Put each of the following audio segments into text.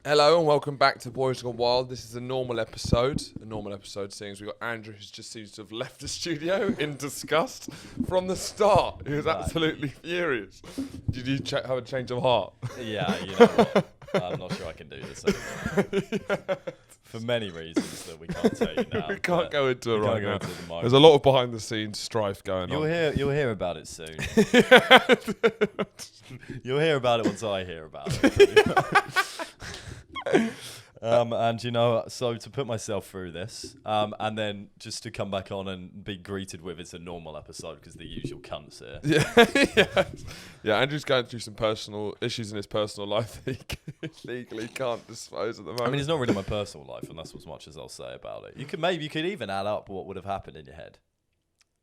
Hello and welcome back to Boys Gone Wild. This is a normal episode seeing as we've got Andrew, who just seems to have left the studio in disgust from the start. He was absolutely furious. Did you have a change of heart? Yeah, you know what? I'm not sure I can do this anymore. For many reasons that we can't tell you now. We can't go into it right now. The There's a lot of behind the scenes strife going on. You'll hear about it soon. You'll hear about it once I hear about it. And you know, so to put myself through this, and then just to come back on and be greeted with it's a normal episode because the usual cunts here. Yeah. Andrew's going through some personal issues in his personal life that he legally can't disclose at the moment. I mean, it's not really my personal life, and that's as much as I'll say about it. You could even add up what would have happened in your head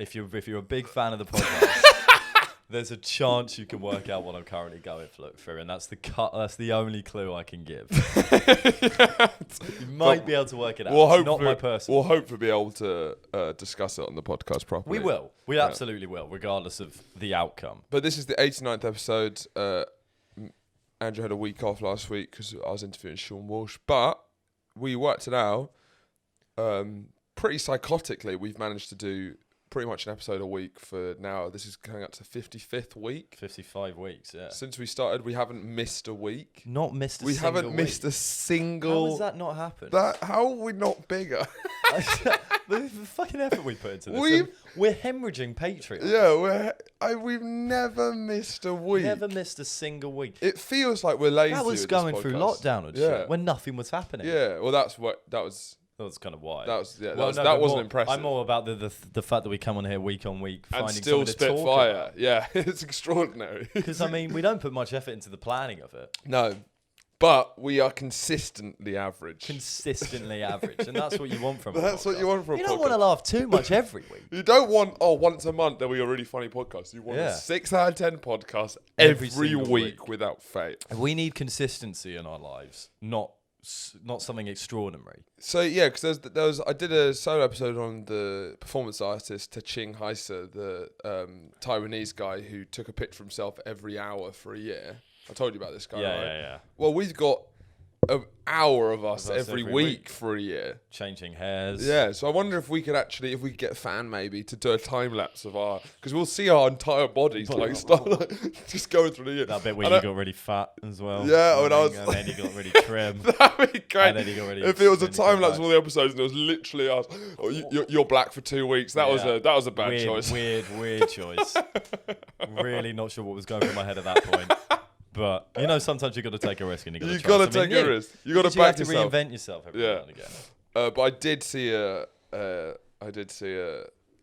if you're a big fan of the podcast. There's a chance you can work out what I'm currently going through, and that's the only clue I can give. You might be able to work it out. It's not my personal. We'll hopefully be able to discuss it on the podcast properly. We will. We absolutely will, regardless of the outcome. But this is the 89th episode. Andrew had a week off last week because I was interviewing Sean Walsh, but we worked it out. Pretty psychotically, we've managed to do pretty much an episode a week for now. This is going up to 55th week. 55 weeks, yeah. Since we started, we haven't missed a week. Not missed a we single haven't week. missed a single... How has that not happened? How are we not bigger? The fucking effort we put into this. We're hemorrhaging Patreon. Yeah, we've never missed a week. Never missed a single week. It feels like we're lazy. That was going through lockdown and shit, when nothing was happening. Yeah, well, that was kind of why. That wasn't impressive. I'm more about the fact that we come on here week on week and finding still something to spit talk fire. about. Yeah, it's extraordinary. Because I mean, we don't put much effort into the planning of it. No, but we are consistently average. And that's what you want from. That's what you want from. You don't want to laugh too much every week. You don't want once a month there'll be a really funny podcast. You want a 6 out of 10 podcast every week without fail. We need consistency in our lives, not something extraordinary. So yeah, because I did a solo episode on the performance artist Taching Haisa, the Taiwanese guy who took a picture of himself every hour for a year. I told you about this guy, right? Yeah. Well, we've got an hour of us every week for a year. Changing hairs. Yeah, so I wonder if we could get a fan maybe to do a time lapse of because we'll see our entire bodies just going through the year. That bit where you got really fat as well. Yeah, and then you got really trim. That'd be great. And then you got really if it was a time lapse of all the episodes and it was literally us. Oh, you're black for 2 weeks. That was a bad choice. Weird choice. Really not sure what was going through my head at that point. But you know, sometimes you got to take a risk and you got to take a risk. You got to back yourself. You have to reinvent yourself every now and again. But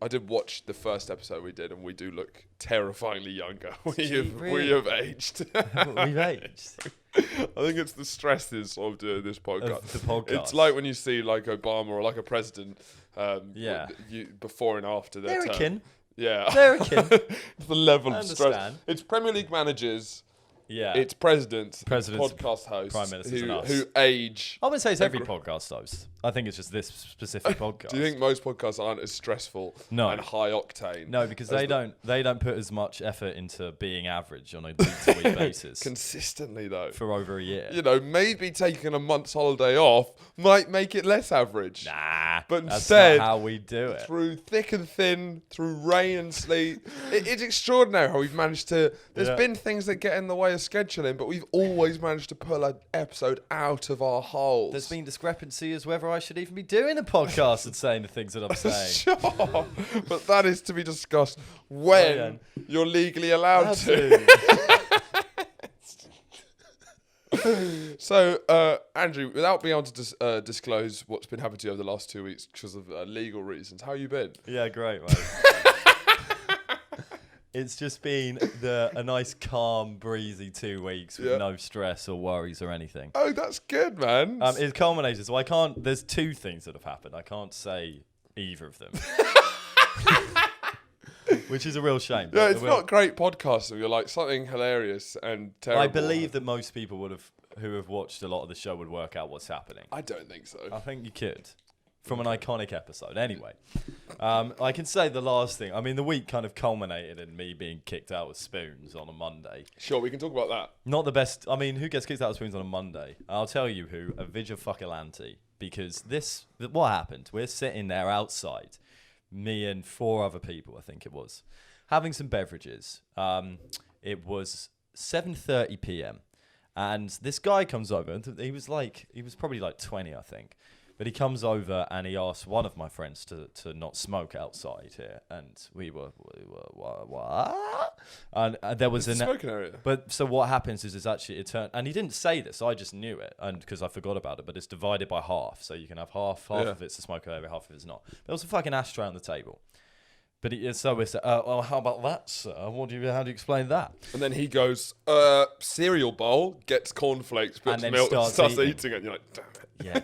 I did watch the first episode we did, and we do look terrifyingly younger. We have aged. We've aged. I think it's the stresses of doing this podcast. The podcast. It's like when you see like Obama or like a president. Before and after their term. Kin. Yeah. They're a kin. The level of stress. It's Premier League managers. Yeah. It's presidents, podcast hosts, prime ministers, and us. who age. I wouldn't say it's every podcast host. I think it's just this specific podcast. Do you think most podcasts aren't as stressful and high octane? No, because they don't put as much effort into being average on a week-to-week basis. Consistently though. For over a year. You know, maybe taking a month's holiday off might make it less average. Nah, but that's instead, not how we do it. Through thick and thin, through rain and sleet, it's extraordinary how we've managed to. There's been things that get in the way of scheduling, but we've always managed to pull an episode out of our holes. There's been discrepancy as whether I should even be doing a podcast and saying the things that I'm saying. Sure, but that is to be discussed when you're legally allowed to. So, Andrew, without being able to disclose what's been happening to you over the last 2 weeks because of legal reasons, how you been? Yeah, great, mate. It's just been a nice, calm, breezy 2 weeks with no stress or worries or anything. Oh, that's good, man. It's culminated, so I can't... There's 2 things that have happened. I can't say either of them. Which is a real shame. Yeah, it's not great podcasting. You're like something hilarious and terrible. I believe that most people who have watched a lot of the show would work out what's happening. I don't think so. I think you could. from an iconic episode. Anyway, I can say the last thing. I mean, the week kind of culminated in me being kicked out with spoons on a Monday. Sure, we can talk about that. Not the best. I mean, who gets kicked out with spoons on a Monday? I'll tell you who. A Vigilfuckalante. Because what happened? We're sitting there outside, me and 4 other people, I think it was, having some beverages. It was 7:30 p.m. And this guy comes over, and he was probably like 20, I think. But he comes over and he asked one of my friends to not smoke outside here, and we were what? And there was a smoking area. But so what happens is actually it turned, and he didn't say this, I just knew it, and because I forgot about it. But it's divided by half, so you can have half of it's a smoking area, half of it's not. There was a fucking ashtray on the table. But so we said, well, how about that, sir? How do you explain that? And then he goes, cereal bowl, gets cornflakes, puts milk, and starts eating it. And you're like, damn it. Yeah,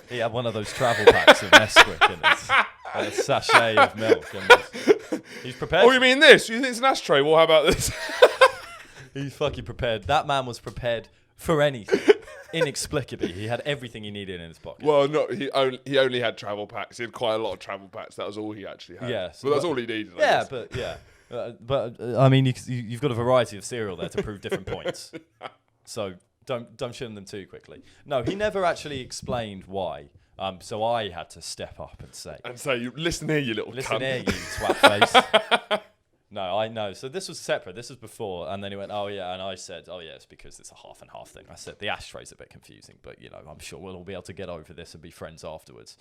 he had one of those travel packs of Nesquik and a sachet of milk. And he's prepared. Oh, you mean this? You think it's an ashtray? Well, how about this? He's fucking prepared. That man was prepared for anything. Inexplicably, he had everything he needed in his pocket. Well, no, he only had travel packs. He had quite a lot of travel packs. That was all he actually had. Yes, but that's all he needed. But I mean, you've got a variety of cereal there to prove different points. So don't shim them too quickly. No, he never actually explained why. So I had to step up and say, listen here, you little listen cunt. here, you twat face. No, I know. So this was separate. This was before. And then he went, oh, yeah. And I said, oh, yeah, it's because it's a half and half thing. I said, the ashtray's a bit confusing, but, I'm sure we'll all be able to get over this and be friends afterwards.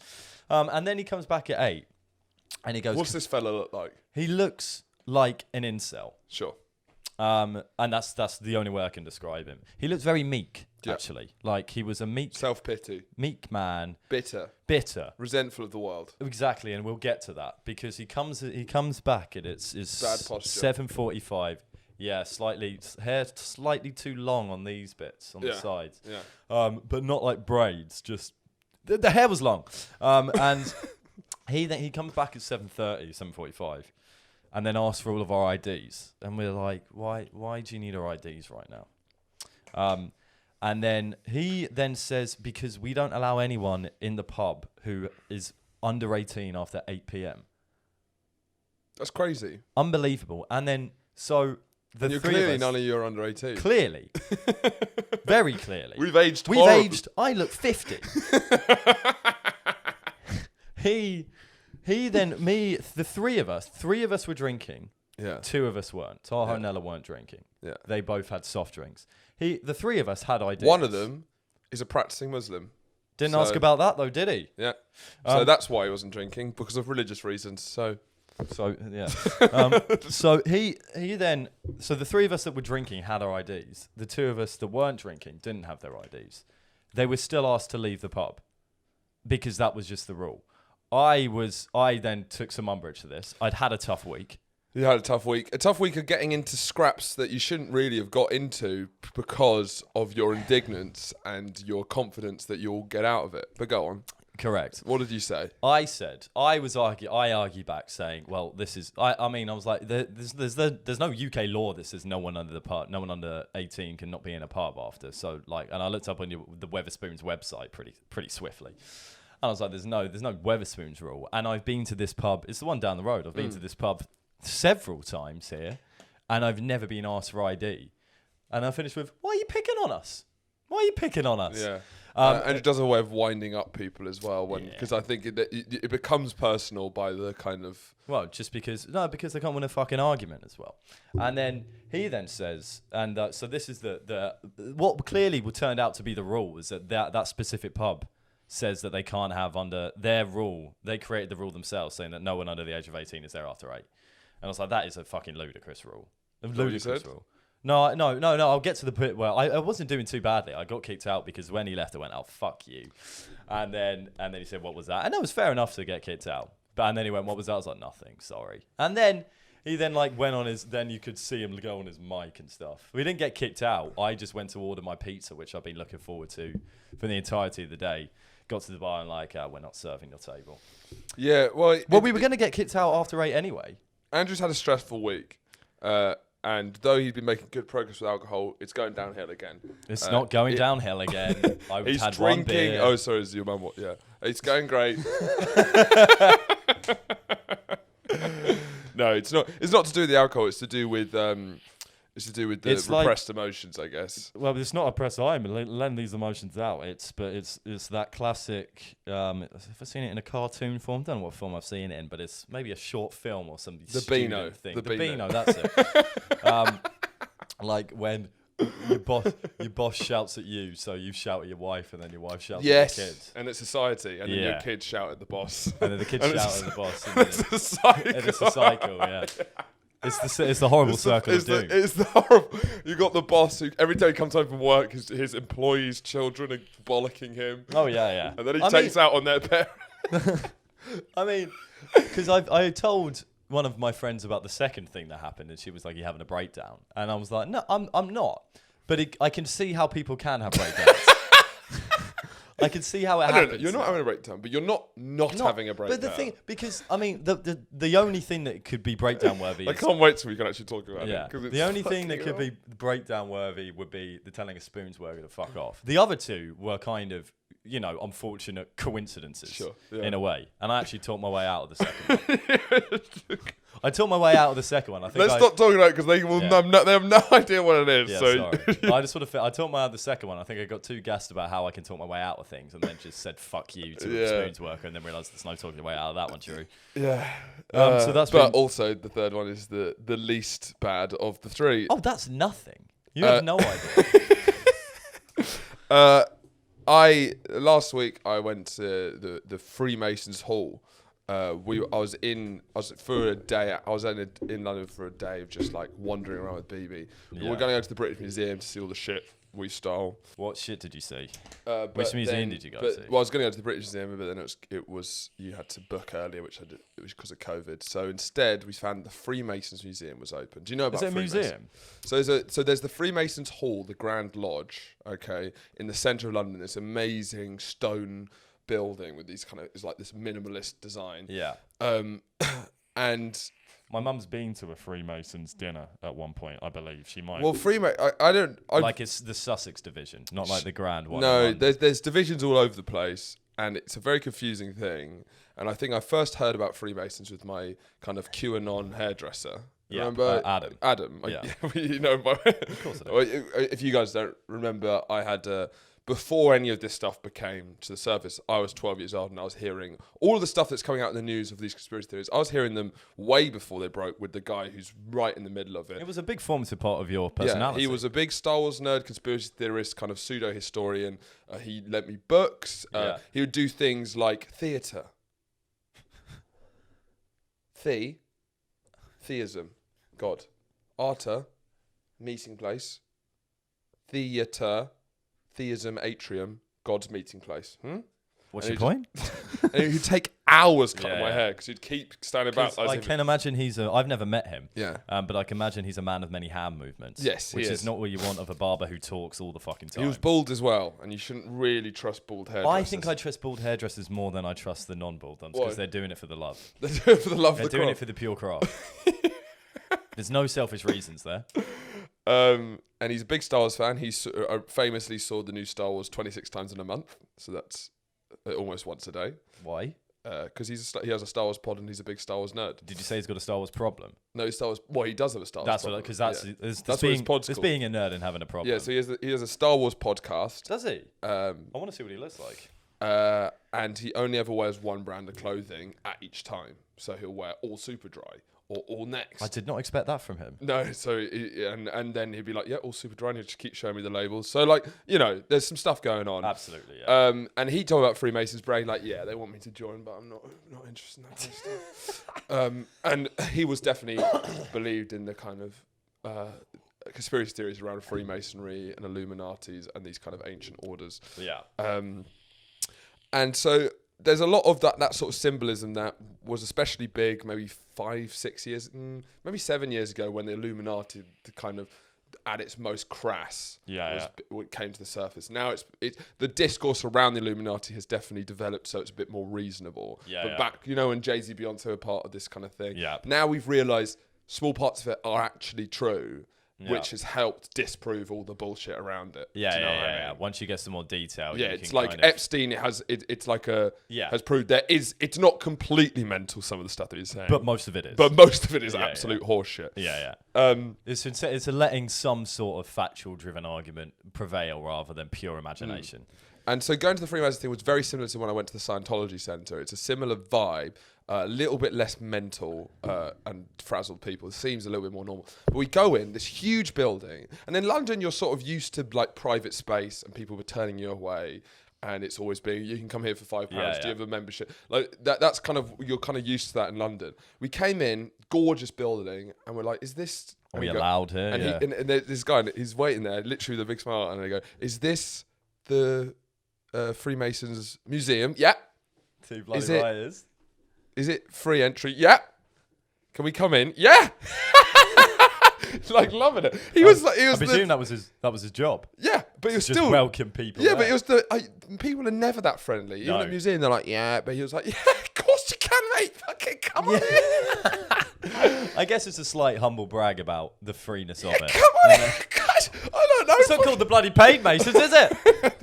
And then he comes back at 8 and he goes, what's this fella look like? He looks like an incel. Sure. And that's the only way I can describe him. He looks very meek, actually. Like he was a meek... Self-pity. Meek man. Bitter. Resentful of the world. Exactly, and we'll get to that because he comes back and it's bad posture. 7:45. Yeah, hair slightly too long on these bits on the sides. Yeah. But not like braids. Just the hair was long. And he comes back at 7:45. And then asks for all of our IDs. And we're like, why do you need our IDs right now? And then he then says, because we don't allow anyone in the pub who is under 18 after 8 p.m. That's crazy. Unbelievable. And then, so the you're three clearly of us... none of you are under 18. Clearly. Very clearly. We've aged horribly. I look 50. The three of us were drinking. Yeah. 2 of us weren't. Tahoe and Nella weren't drinking. Yeah. They both had soft drinks. The 3 of us had ideas. One of them is a practicing Muslim. Didn't ask about that though, did he? Yeah. So that's why he wasn't drinking, because of religious reasons. So yeah. So the 3 of us that were drinking had our IDs. The 2 of us that weren't drinking didn't have their IDs. They were still asked to leave the pub because that was just the rule. I then took some umbrage to this. I'd had a tough week. You had a tough week. A tough week of getting into scraps that you shouldn't really have got into because of your indignance and your confidence that you'll get out of it. But go on. Correct. What did you say? I argued back saying, well, this is, I was like, there's no UK law that says no one under 18 can not be in a pub after. So like, and I looked up on the Weatherspoons website pretty swiftly. And I was like, there's no Weatherspoons rule. And I've been to this pub. It's the one down the road. I've been to this pub several times here, and I've never been asked for ID. And I finished with, why are you picking on us? Yeah. And it does a way of winding up people as well, because I think it becomes personal by the kind of... Well, just because they can't win a fucking argument as well. And then he then says, and so this is what clearly turned out to be the rule, is that specific pub says that they can't have under their rule. They created the rule themselves, saying that no one under the age of 18 is there after 8. And I was like, that is a fucking ludicrous rule. Ludicrous rule. No, I'll get to the bit where I wasn't doing too badly. I got kicked out because when he left, I went, oh, fuck you. And then he said, what was that? And that was fair enough to get kicked out. And then he went, what was that? I was like, nothing, sorry. And then he then went on then you could see him go on his mic and stuff. We didn't get kicked out. I just went to order my pizza, which I've been looking forward to for the entirety of the day. Got to the bar and we're not serving your table. Yeah, well... we were going to get kicked out after 8 anyway. Andrew's had a stressful week. And though he'd been making good progress with alcohol, it's going downhill again. It's not going downhill again. I've He's had one drinking. beer. Oh, sorry, is your mum? Yeah, it's going great. No, it's not. It's not to do with the alcohol. It's to do with It's to do with the repressed emotions, I guess. Well, it's not oppressed. I'm letting these emotions out. It's that classic. Have I seen it in a cartoon form? Don't know what form I've seen it in, but it's maybe a short film or something. The Beano thing. The Beano, that's it. Like when your boss shouts at you, so you shout at your wife, and then your wife shouts at your kids. And it's society, and then your kids shout at the boss, and then the kids shout at the boss. And it's a cycle. And it's a cycle, yeah. It's the horrible circle of doom. It's the horrible. You got the boss who every day he comes home from work, his employees' children are bollocking him. Oh yeah. And then he takes out on their parents. I mean, because I told one of my friends about the second thing that happened, and she was like, "You're having a breakdown," and I was like, "No, I'm not." But I can see how people can have breakdowns. I can see how it happens. You're not having a breakdown, but you're not having a breakdown. But the thing, because I mean, the only thing that could be breakdown worthy. I can't wait till we can actually talk about it. It's the only thing that could be breakdown worthy would be the telling a Spoonsworger to fuck off. The other two were kind of, unfortunate coincidences in a way. And I actually talked my way out of the second one. I talked my way out of the second one. Let's stop talking about it because they will. They have no idea what it is. Yeah, so sorry. I just sort of. I talked my way out of the second one. I think I got too gassed about how I can talk my way out of things, and then just said "fuck you" to a Spoonsworker, and then realised there's no talking your way out of that one, Drew. Yeah. So that's. But also the third one is the least bad of the three. Oh, that's nothing. You have no idea. Last week I went to the Freemasons Hall. I was in London for a day of just like wandering around with BB. Yeah. We're going to go to the British Museum to see all the shit we stole. What shit did you see? Which museum did you go to? Well, I was going to go to the British Museum, but then it was you had to book earlier, which it was because of COVID. So instead, we found the Freemasons Museum was open. Do you know about Freemasons? Is it a So museum? there's the Freemasons Hall, the Grand Lodge, okay, in the centre of London. This amazing stone building with these it's like this minimalist design. Yeah. And my mum's been to a Freemasons dinner at one point, I believe. She might. Well, like it's the Sussex division, not like the Grand one. No, there's divisions all over the place, and it's a very confusing thing. And I think I first heard about Freemasons with my kind of QAnon hairdresser. Yeah, remember Adam. Yeah. Of course I do. If you guys don't remember, I had before any of this stuff became to the surface, I was 12 years old and I was hearing all of the stuff that's coming out in the news of these conspiracy theories. I was hearing them way before they broke with the guy who's right in the middle of it. It was a big formative part of your personality. Yeah, he was a big Star Wars nerd, conspiracy theorist, kind of pseudo-historian. He lent me books. He would do things like theatre. Theism, God. Arta, meeting place. Theatre. Theism, atrium, God's meeting place. What's your point? And he'd take hours cutting my hair because he'd keep standing about. I can imagine I've never met him. Yeah. But I can imagine he's a man of many hand movements. Yes, which is not what you want of a barber who talks all the fucking time. He was bald as well, and you shouldn't really trust bald hairdressers. I think I trust bald hairdressers more than I trust the non-bald ones because they're doing it for the love. They're doing it for the love of the They're doing crop. it for the pure craft. There's no selfish reasons there. And he's a big Star Wars fan. He famously saw the new Star Wars 26 times in a month. So that's almost once a day. Why? Because he has a Star Wars pod and he's a big Star Wars nerd. Did you say he's got a Star Wars problem? No, he does have a Star Wars problem. Because that's what his pod's it's called. being a nerd and having a problem. Yeah, so he has a Star Wars podcast. Does he? I want to see what he looks like. And he only ever wears one brand of clothing at each time. So he'll wear all Super Dry or all Next. I did not expect that from him. No, so and then he'd be like, yeah, all Super Dry, and he'd just keep showing me the labels. So like, there's some stuff going on. Absolutely, yeah. And he told about Freemasons brain, like, yeah, they want me to join, but I'm not interested in that kind of stuff. And he was definitely believed in the kind of conspiracy theories around Freemasonry and Illuminatis and these kind of ancient orders. Yeah. And so there's a lot of that sort of symbolism that was especially big maybe 5-6 years, maybe 7 years ago when the Illuminati kind of at its most crass it came to the surface. Now it's the discourse around the Illuminati has definitely developed so it's a bit more reasonable. Back, when Jay-Z, Beyonce were part of this kind of thing. Yeah. Now we've realised small parts of it are actually true, Yeah. which has helped disprove all the bullshit around it. Yeah, Do you know yeah, what I yeah. mean? Once you get some more detail, Yeah, you it's can like kind of, Epstein. It's like has proved it's not completely mental, some of the stuff that he's saying, but most of it is. but most of it is Yeah, absolute horseshit. yeah. Um, It's a letting some sort of factual-driven argument prevail rather than pure imagination. And so going to the Freemason thing was very similar to when I went to the Scientology Center. It's a similar vibe, a little bit less mental and frazzled people. It seems a little bit more normal. But we go in this huge building, and in London you're sort of used to like private space and people were turning you away. And it's always being, you can come here for £5. Yeah, Do you have a membership? Like that's kind of, you're kind of used to that in London. We came in, gorgeous building, and we're like, is this? Are we allowed here? And, Yeah. and there's this guy, and he's waiting there, literally with a big smile, and I go, is this the Freemasons Museum? Yeah. Two bloody Is it- rioters. Is it free entry? Yeah. Can we come in? Yeah. Like loving it. He was I presume that was his job. yeah, but he was Just still welcome people. yeah, there. but it was people are never that friendly. Even No. at the museum, they're like, yeah, but he was like, yeah, of course you can, mate. Fucking come on in. I guess it's a slight humble brag about the freeness of it. Come on in. God, I don't know. It's not called the bloody paid Masons, is it?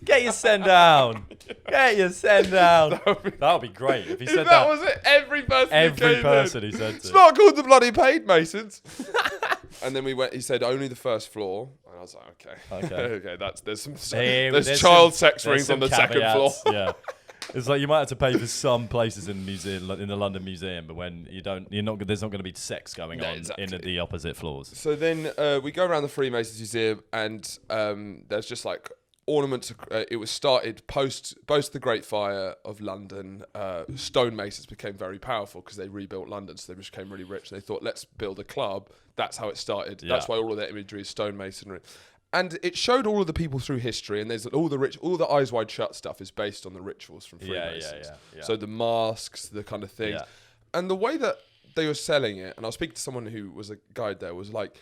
Get your send down. Get your send down. That would be great if he said that that. was it. Every person. who Every came person in. he said It's to. not called the bloody paid Masons. And then we went. He said only the first floor, and I was like, okay, Okay. There's There's child some- sex there's rings on some the second floor. caveats, Yeah. It's like you might have to pay for some places in the museum, like in the London Museum, but when you don't, there's not going to be sex going No, on exactly. in the opposite floors. So then we go around the Freemasons Museum, and there's just like ornaments. It was started post the Great Fire of London. Stonemasons became very powerful because they rebuilt London, so they became really rich. They thought, let's build a club. That's how it started. That's Yeah. why all of their imagery is stonemasonry. And it showed all of the people through history, and there's all the eyes wide shut stuff is based on the rituals from Freemasons. Yeah. So the masks, the kind of things, Yeah. and the way that they were selling it. And I was speaking to someone who was a guide there. Was like,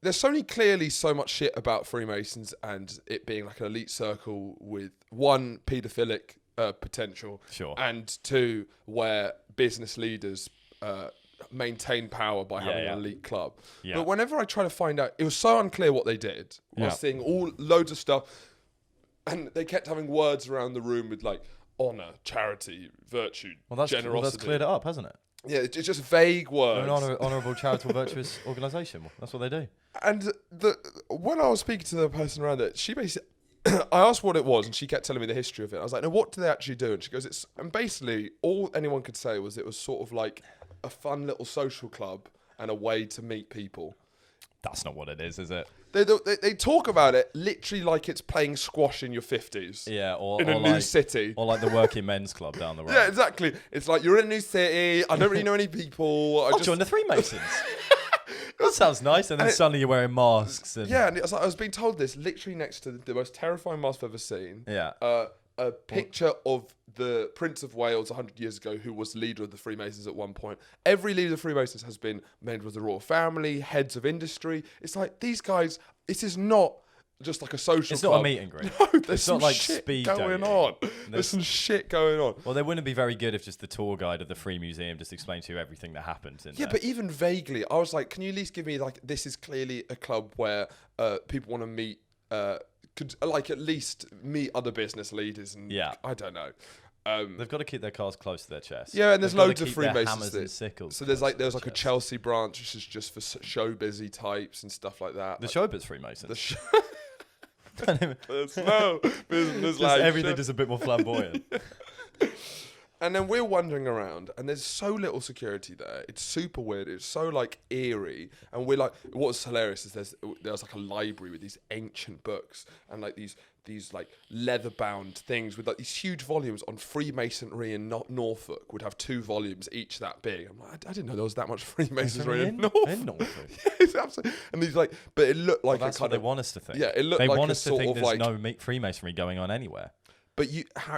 there's clearly so much shit about Freemasons and it being like an elite circle with one paedophilic potential, Sure. and two where business leaders maintain power by having an elite club. Yeah. But whenever I try to find out, it was so unclear what they did. I Yeah. was seeing loads of stuff, and they kept having words around the room with like honor, charity, virtue, generosity. Well, that's cleared it up, hasn't it? Yeah, it's just vague words. They're an honourable, charitable, virtuous organisation. That's what they do. And when I was speaking to the person around it, she basically, I asked what it was, and she kept telling me the history of it. I was like, "No, what do they actually do?" And she goes, and basically all anyone could say was it was sort of like a fun little social club and a way to meet people. That's not what it is it? They talk about it literally like it's playing squash in your 50s. Yeah, or in a new city. or like the working men's club down the road. Yeah, exactly. It's like you're in a new city. I don't really know any people. I'll join the Freemasons. That sounds nice. And then suddenly you're wearing masks. And Yeah, and it's like, I was being told this literally next to the most terrifying mask I've ever seen. Yeah. A picture of the Prince of Wales 100 years ago, who was leader of the Freemasons at one point. Every leader of the Freemasons has been members of the royal family, heads of industry. It's like, these guys, this is not just like a social It's club. not a meet and greet. No, there's It's some not like shit speed going dating. on. There's some shit going on. Well, they wouldn't be very good if just the tour guide of the Free Museum just explained to you everything that happened. Yeah, but even vaguely, I was like, can you at least give me like, this is clearly a club where people want to meet, could like at least meet other business leaders, and Yeah. I don't know. They've got to keep their cards close to their chest. Yeah, and there's They've got to loads of keep their Freemasons. hammers and sickles So there's close to like their a chest. Chelsea branch, which is just for show busy types and stuff like that. The Like, Showbiz Freemasons. the sh- Just there's no business like everything shit. just a bit more flamboyant. And then we're wandering around, and there's so little security there. It's super weird. It's so like eerie, and we're like, what's hilarious is there's like a library with these ancient books and like these like leather bound things with like these huge volumes on Freemasonry in Norfolk. Would have 2 volumes each that big. I'm like, I didn't know there was that much Freemasonry in Norfolk. In Norfolk. Yeah, it's absolutely. And these like, but it looked like That's a what kind they of. want us to think. Yeah, it looked They like want a us to sort think of there's like. no Freemasonry going on anywhere. But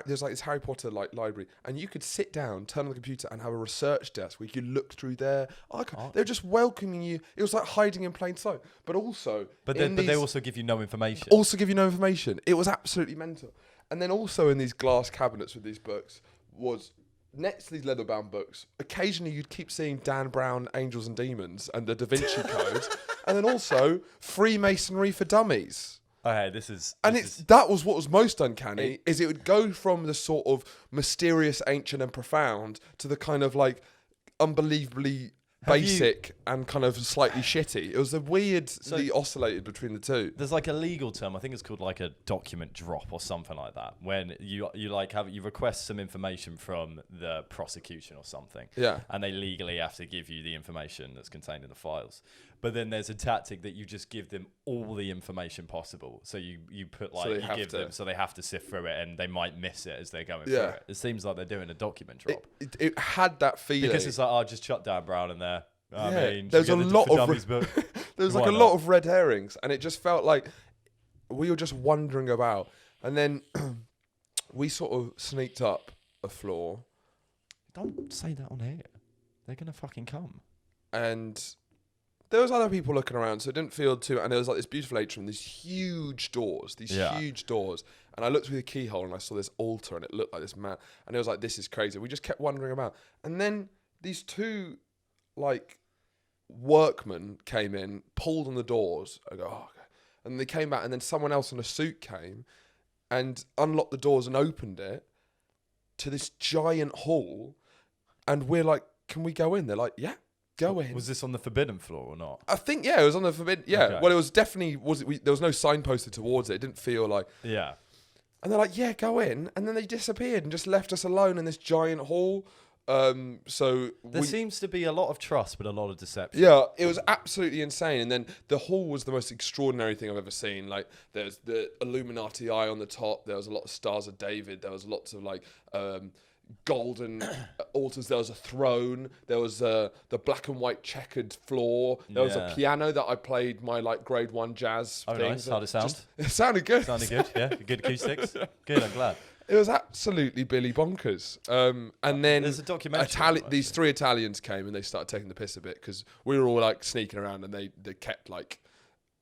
there's like this Harry Potter like library, and you could sit down, turn on the computer, and have a research desk where you could look through there. They're just welcoming you. It was like hiding in plain sight. But also, But they also give you no information. also give you no information. It was absolutely mental. And then also in these glass cabinets with these books was next to these leather-bound books, occasionally you'd keep seeing Dan Brown, Angels and Demons, and the Da Vinci Code, and then also Freemasonry for Dummies. Okay, That was what was most uncanny, is it would go from the sort of mysterious, ancient and profound to the kind of like unbelievably basic and kind of slightly shitty. It was a weirdly oscillated between the two. There's like a legal term, I think it's called like a document drop or something like that, when you request some information from the prosecution or something. Yeah. And they legally have to give you the information that's contained in the files. But then there's a tactic that you just give them all the information possible. So you put like, so they have to sift through it, and they might miss it as they're going through it. It seems like they're doing a document drop. It had that feeling. Because it's like, just chuck Dan Brown in there. I mean, there's a lot of there's like a lot of red herrings, and it just felt like we were just wandering about. And then we sort of sneaked up a floor. Don't say that on air. They're gonna fucking come. And there was other people looking around, so it didn't feel too. And there was like this beautiful atrium, these huge doors. And I looked through the keyhole and I saw this altar, and it looked like this man. And it was like, this is crazy. We just kept wandering about, and then these two like workmen came in, pulled on the doors. I go, oh, okay. And they came back, and then someone else in a suit came and unlocked the doors and opened it to this giant hall. And we're like, can we go in? They're like, yeah, go in. Was this on the forbidden floor or not? I think, yeah, it was on the forbidden. Yeah, Okay. well, it was definitely, there was no sign posted towards it. It didn't feel like. Yeah. And they're like, yeah, go in. And then they disappeared and just left us alone in this giant hall. There seems to be a lot of trust, but a lot of deception. Yeah, it was absolutely insane. And then the hall was the most extraordinary thing I've ever seen. Like, there's the Illuminati eye on the top. There was a lot of Stars of David. There was lots of like golden altars. There was a throne. There was the black and white checkered floor. There was a piano that I played my like grade 1 jazz thing. Nice. How'd it sound? It sounded good. Sounded good, yeah. Good acoustics. Good, I'm glad. It was absolutely Billy bonkers. And then there's a documentary. These 3 Italians came and they started taking the piss a bit, because we were all like sneaking around, and they kept like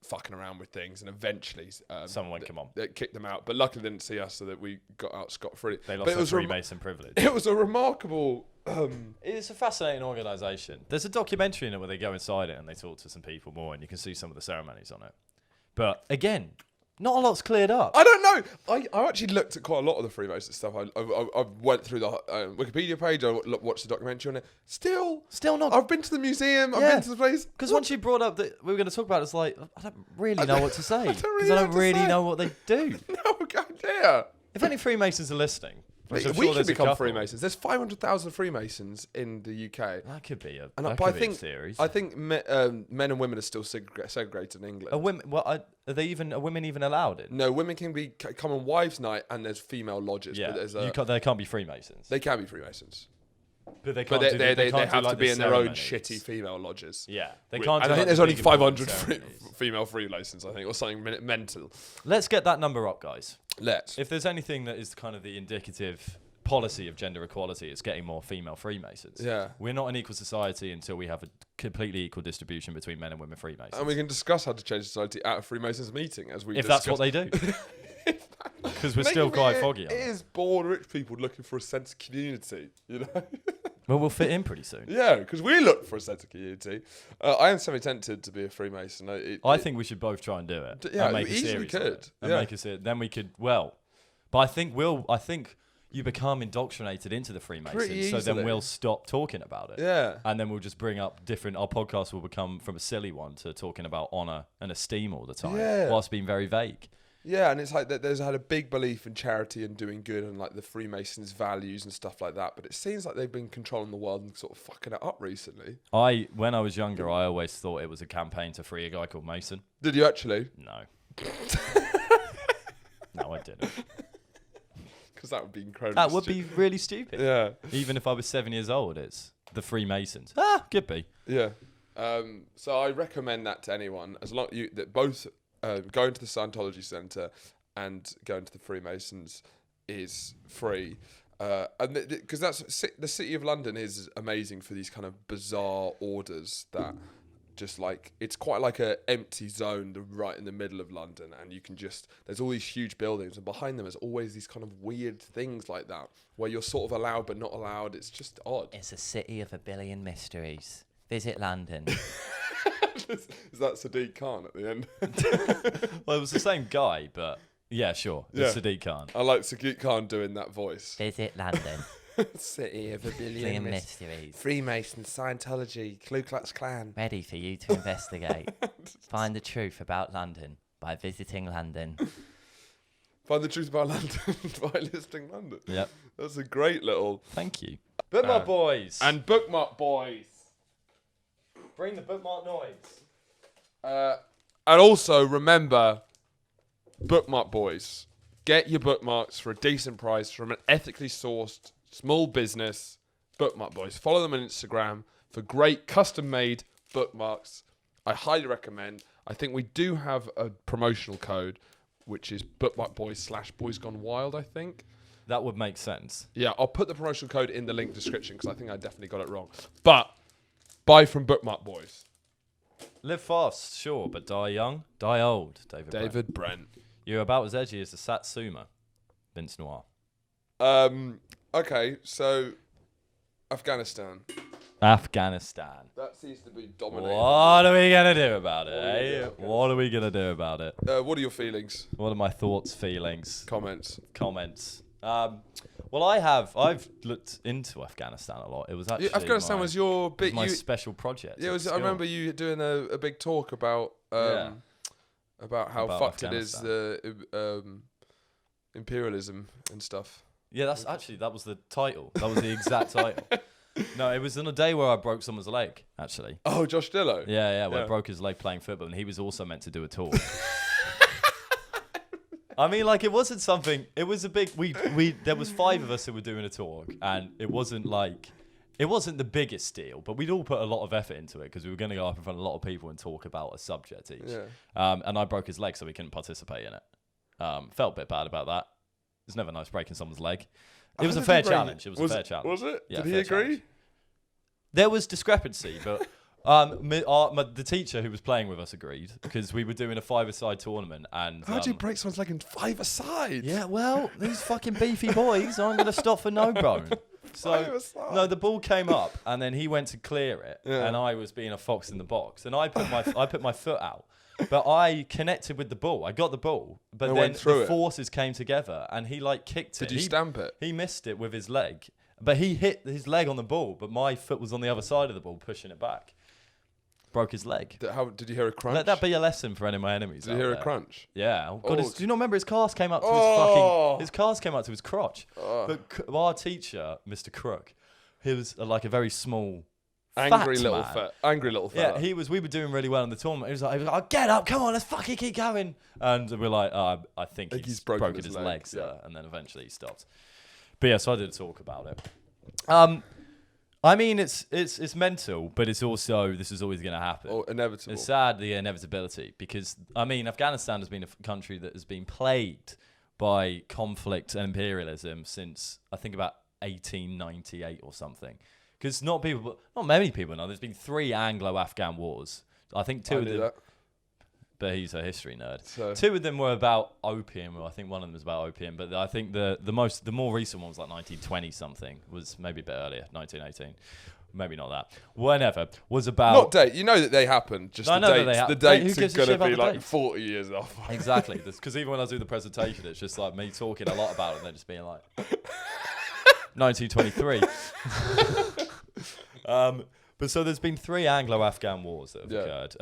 fucking around with things, and eventually someone come on. They kicked them out, but luckily they didn't see us, so that we got out scot-free. They lost their Freemason privilege. It was a remarkable. It's a fascinating organisation. There's a documentary in it where they go inside it and they talk to some people more, and you can see some of the ceremonies on it. But again, not a lot's cleared up. I don't know. I actually looked at quite a lot of the Freemason stuff. I went through the Wikipedia page. I watched the documentary on it. Still not. I've been to the museum. I've been to the place. Because once you brought up that we were going to talk about it, it's like, I don't really know what to say. Because I don't really know what they do. No idea. If any Freemasons are listening, we could become Freemasons. There's 500,000 Freemasons in the UK. That could be a series. I think men and women are still segregated in England. Are women even allowed in? No, women can come on wives' night, and there's female lodges. Yeah, but they can't be Freemasons. They can be Freemasons. But they have to be in their own shitty female lodges. Yeah, they can't. And I think there's only 500 female Freemasons, I think, or something mental. Let's get that number up, guys. If there's anything that is kind of the indicative policy of gender equality, it's getting more female Freemasons. Yeah, we're not an equal society until we have a completely equal distribution between men and women Freemasons. And we can discuss how to change society at a Freemasons meeting, if that's what they do. Because we're still quite foggy. It is bored rich people looking for a sense of community, you know. Well, we'll fit in pretty soon. Yeah, because we look for a sense of community. I am semi-tempted to be a Freemason. I think we should both try and do it. Yeah, and make we a easily series could. Of it, and make a series. Then we could. Well, but I think you become indoctrinated into the Freemasons, so then we'll stop talking about it. Yeah, and then we'll just bring up different. Our podcast will become from a silly one to talking about honor and esteem all the time, whilst being very vague. Yeah, and it's like there's had a big belief in charity and doing good and like the Freemasons' values and stuff like that. But it seems like they've been controlling the world and sort of fucking it up recently. When I was younger, I always thought it was a campaign to free a guy called Mason. Did you actually? No. No, I didn't. Because that would be incredible. That would be really stupid. Yeah. Even if I was 7 years old, it's the Freemasons. Could be. Yeah. So I recommend that to anyone, as long that both. Going to the Scientology Centre and going to the Freemasons is free. And because the City of London is amazing for these kind of bizarre orders that just like it's quite like a empty zone right in the middle of London, and you can just there's all these huge buildings, and behind them there's always these kind of weird things like that where you're sort of allowed but not allowed. It's just odd. It's a city of a billion mysteries. Visit London. Is that Sadiq Khan at the end? Well, it was the same guy, but yeah, sure. It's Yeah. Sadiq Khan. I like Sadiq Khan doing that voice. Visit London. City of a billion Billion mysteries. Freemason, Scientology, Ku Klux Klan. Ready for you to investigate. Find the truth about London by visiting London. Find the truth about London by listing London. Yep. That's a great little... Thank you. Bookmark boys. And bookmark boys. bring the bookmark noise. And also remember, bookmark boys, get your bookmarks for a decent price from an ethically sourced small business. Bookmark boys. Follow them on Instagram for great custom-made bookmarks. I highly recommend. I think we do have a promotional code, which is bookmarkboys/boys gone wild, I think. That would make sense. Yeah, I'll put the promotional code in the link description because I think I definitely got it wrong. But buy from Bookmark Boys. Live fast, sure, but die young, die old. David Brent. You're about as edgy as a Satsuma, Vince Noir. Okay, so Afghanistan. That seems to be dominating. What are we going to do about it, eh? What are we going to do about it? What are your feelings? What are my thoughts, feelings, Comments? Well, I've looked into Afghanistan a lot. It was actually Afghanistan was your big... my special project. Yeah, I remember you doing a big talk about how fucked it is, imperialism and stuff. Yeah, that was the title. That was the exact title. No, it was on a day where I broke someone's leg, actually. Oh, Josh Dillow? Yeah, where I broke his leg playing football, and he was also meant to do a talk. I mean, like, it wasn't something... It was a big... There was 5 of us who were doing a talk, and it wasn't the biggest deal, but we'd all put a lot of effort into it because we were going to go up in front of a lot of people and talk about a subject each. Yeah. And I broke his leg, so we couldn't participate in it. Felt a bit bad about that. It's never nice breaking someone's leg. It was a fair challenge. It was a fair challenge. Was it? Yeah, Did he agree? Challenge. There was discrepancy, but the teacher who was playing with us agreed because we were doing a 5-a-side tournament. And how do you break someone's leg in 5-a-side? Yeah, well, these fucking beefy boys aren't going to stop for no bone. So no, the ball came up and then he went to clear it, and I was being a fox in the box, and I put my foot out. But I connected with the ball. I got the ball, but then the forces came together, and he kicked it. Did you stamp it? He missed it with his leg, but he hit his leg on the ball. But my foot was on the other side of the ball, pushing it back. Broke his leg. How did you hear a crunch? Let that be a lesson for any of my enemies. Did you hear a crunch? Yeah. Oh, God, do you not remember his cast came up to his cast came up to his crotch? Oh. But our teacher, Mr. Crook, he was like a very small. Angry little fella. Yeah, he was. We were doing really well in the tournament. He was like, oh, "Get up, come on, let's fucking keep going." And we're like, "I think he's broken his legs." Yeah. And then eventually he stopped. But yeah, so I did a talk about it. I mean, it's mental, but it's also this is always going to happen. Oh, inevitable. It's sad, the inevitability, because I mean, Afghanistan has been a country that has been plagued by conflict and imperialism since I think about 1898 or something. Because not many people know. There's been 3 Anglo-Afghan wars. I think 2 of them. But he's a history nerd. So. 2 of them were about opium. Well, I think one of them was about opium. But I think the more recent one was like 1920 something. Was maybe a bit earlier, 1918. Maybe not that. Whenever was about. Not date. You know that they happened. Just no, the dates. The dates are going to be like dates? 40 years off. Exactly. Because even when I do the presentation, it's just like me talking a lot about it and then just being like 1923. But so there's been 3 Anglo-Afghan wars that have occurred.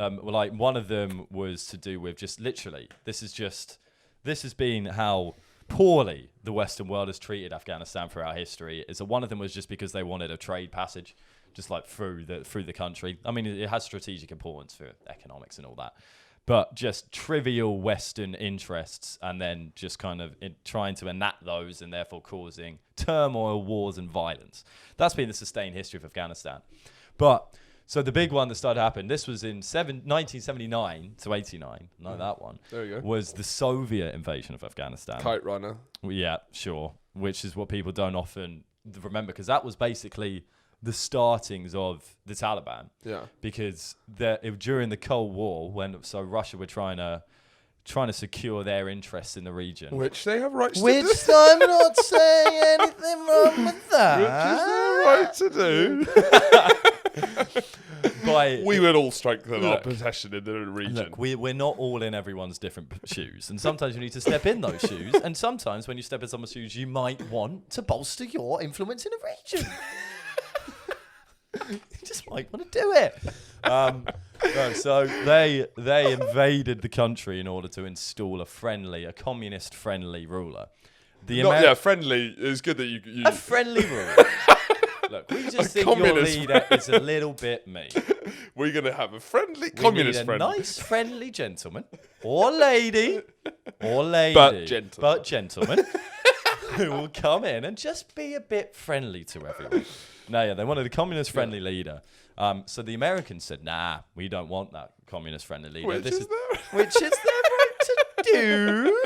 One of them was to do with just literally, this has been how poorly the Western world has treated Afghanistan throughout history. One of them was just because they wanted a trade passage, just like through the country. I mean, it has strategic importance for economics and all that. But just trivial Western interests, and then just kind of trying to enact those and therefore causing turmoil, wars, and violence. That's been the sustained history of Afghanistan. But so the big one that started to happen, this was in 1979 to 89, that one. There you go. Was the Soviet invasion of Afghanistan. Kite runner. Yeah, sure. Which is what people don't often remember, because that was basically the startings of the Taliban. Yeah. Because during the Cold War, Russia were trying to secure their interests in the region. Which they have rights to do. Which I'm not saying anything wrong with that. Which is their right to do. We would all strengthen our possession in the region. Look, we're not all in everyone's different shoes. And sometimes you need to step in those shoes. And sometimes when you step in someone's shoes, you might want to bolster your influence in a region. You just might want to do it. So they invaded the country in order to install a communist-friendly ruler. Friendly. It's good that you a friendly ruler. Look, we just think your leader is a little bit mean. We're going to have a friendly communist friend. Nice, friendly gentleman or lady, but gentleman who will come in and just be a bit friendly to everyone. They wanted a communist-friendly leader. So the Americans said, nah, we don't want that communist-friendly leader. Which is their right to do.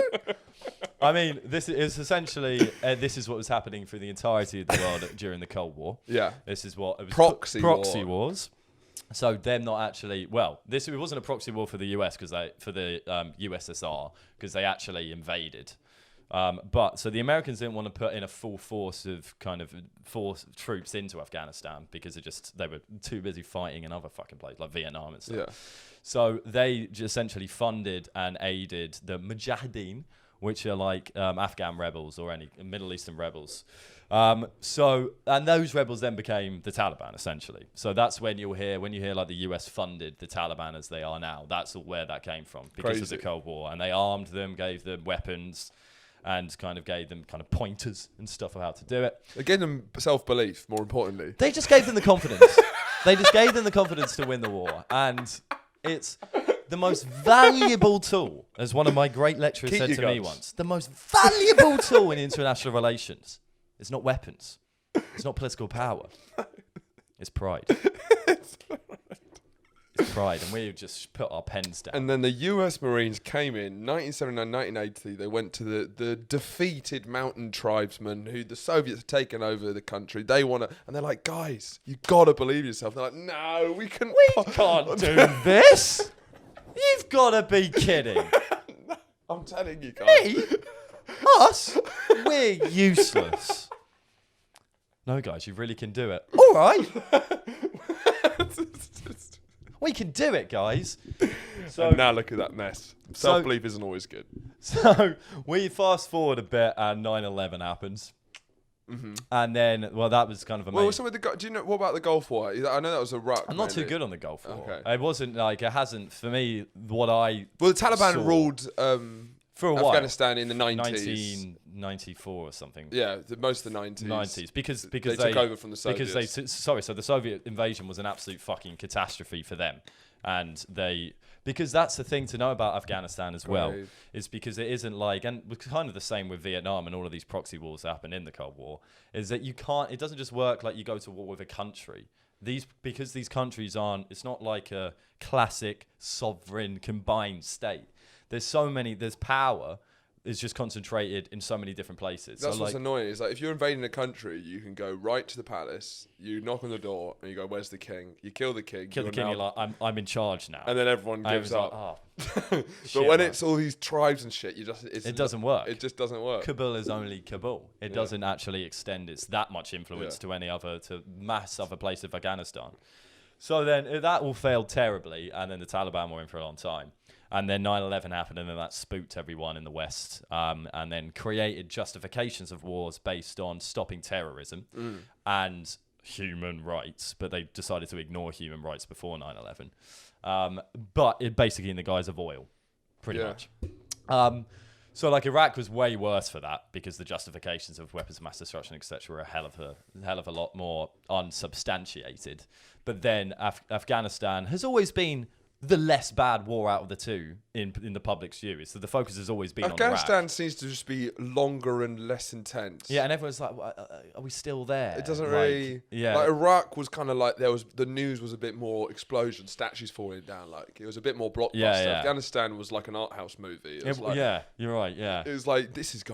I mean, this is essentially, this is what was happening through the entirety of the world during the Cold War. Yeah. This is what it was. Proxy wars. So them not actually, it wasn't a proxy war for the US for the USSR, because they actually invaded. So the Americans didn't want to put in a full force of troops into Afghanistan because they were too busy fighting in other fucking places like Vietnam and stuff. Yeah. So they just essentially funded and aided the Mujahideen, which are like Afghan rebels or any Middle Eastern rebels. And those rebels then became the Taliban essentially. So that's when you hear like the US funded the Taliban as they are now. That's where that came from because of the Cold War, and they armed them, gave them weapons, and kind of gave them kind of pointers and stuff of how to do it. They gave them self-belief, more importantly. They just gave them the confidence. They just gave them the confidence to win the war. And it's the most valuable tool, as one of my great lecturers said to me once, the most valuable tool in international relations is not weapons. It's not political power. It's pride. It's pride, and we just put our pens down. And then the US Marines came in 1979, 1980. They went to the defeated mountain tribesmen who the Soviets had taken over the country. They want to, and they're like, guys, you gotta believe yourself. They're like, no, we can't do this. You've got to be kidding. No, I'm telling you guys. Me? Us? We're useless. No, guys, you really can do it. All right. We can do it, guys. So and now look at that mess. Self-belief isn't always good. So we fast forward a bit and 9/11 happens. Mm-hmm. And then, that was kind of amazing. Well, so do you know, what about the Gulf War? I know that was Iraq. I'm not too good on the Gulf War. Okay. It wasn't like, it hasn't, for me, what I Well, the Taliban ruled for a while. Afghanistan in the 90s. 1994 or something. Yeah, most of the 90s. 90s. Because they took over from the Soviets. So the Soviet invasion was an absolute fucking catastrophe for them. And because that's the thing to know about Afghanistan as well, is because it isn't like, and it's kind of the same with Vietnam and all of these proxy wars that happen in the Cold War, is that it doesn't just work like you go to war with a country. Because these countries it's not like a classic sovereign combined state. There's power is just concentrated in so many different places. That's what's annoying. Is like if you're invading a country, you can go right to the palace, you knock on the door, and you go, "Where's the king?" You kill the king. You're like, "I'm in charge now." And then everyone gives up. Like, but when it's all these tribes and shit, it doesn't work. It just doesn't work. Kabul is only Kabul. It doesn't actually extend that much influence to mass other place of Afghanistan. So then that all failed terribly, and then the Taliban were in for a long time. And then 9/11 happened, and then that spooked everyone in the West, and then created justifications of wars based on stopping terrorism and human rights. But they decided to ignore human rights before 9/11. But it basically in the guise of oil, pretty much. So like Iraq was way worse for that because the justifications of weapons of mass destruction, etc., were a hell of a lot more unsubstantiated. But then Afghanistan has always been the less bad war out of the two in the public's view. So the focus has always been on Iraq. Afghanistan seems to just be longer and less intense. Yeah, and everyone's like, are we still there? It doesn't really... Yeah. Like Iraq was kind of like, the news was a bit more explosion, statues falling down, like, it was a bit more blockbuster. Yeah. Afghanistan was like an art house movie. You're right, yeah. It was like, this is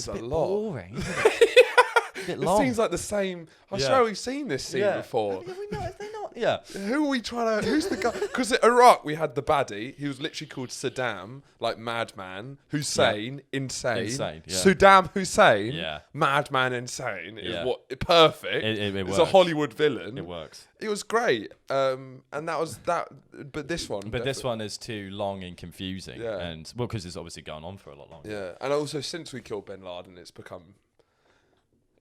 a lot. Boring, isn't it? a bit It long. seems like the same. I Yeah. swear we've seen this scene before. Have we not? Have they not? Yeah. Who are we trying to? Who's the guy? Because at Iraq we had the baddie. He was literally called Saddam, like madman, Hussein, insane. Insane, yeah. Saddam Hussein, Yeah. madman, insane is Yeah. what perfect. It It's works. a Hollywood villain. It works. It was great, and that was that. But this one, But this one is too long and confusing. Yeah. And, well, because it's obviously going on for a lot longer. yeah, and also since we killed Bin Laden, it's become.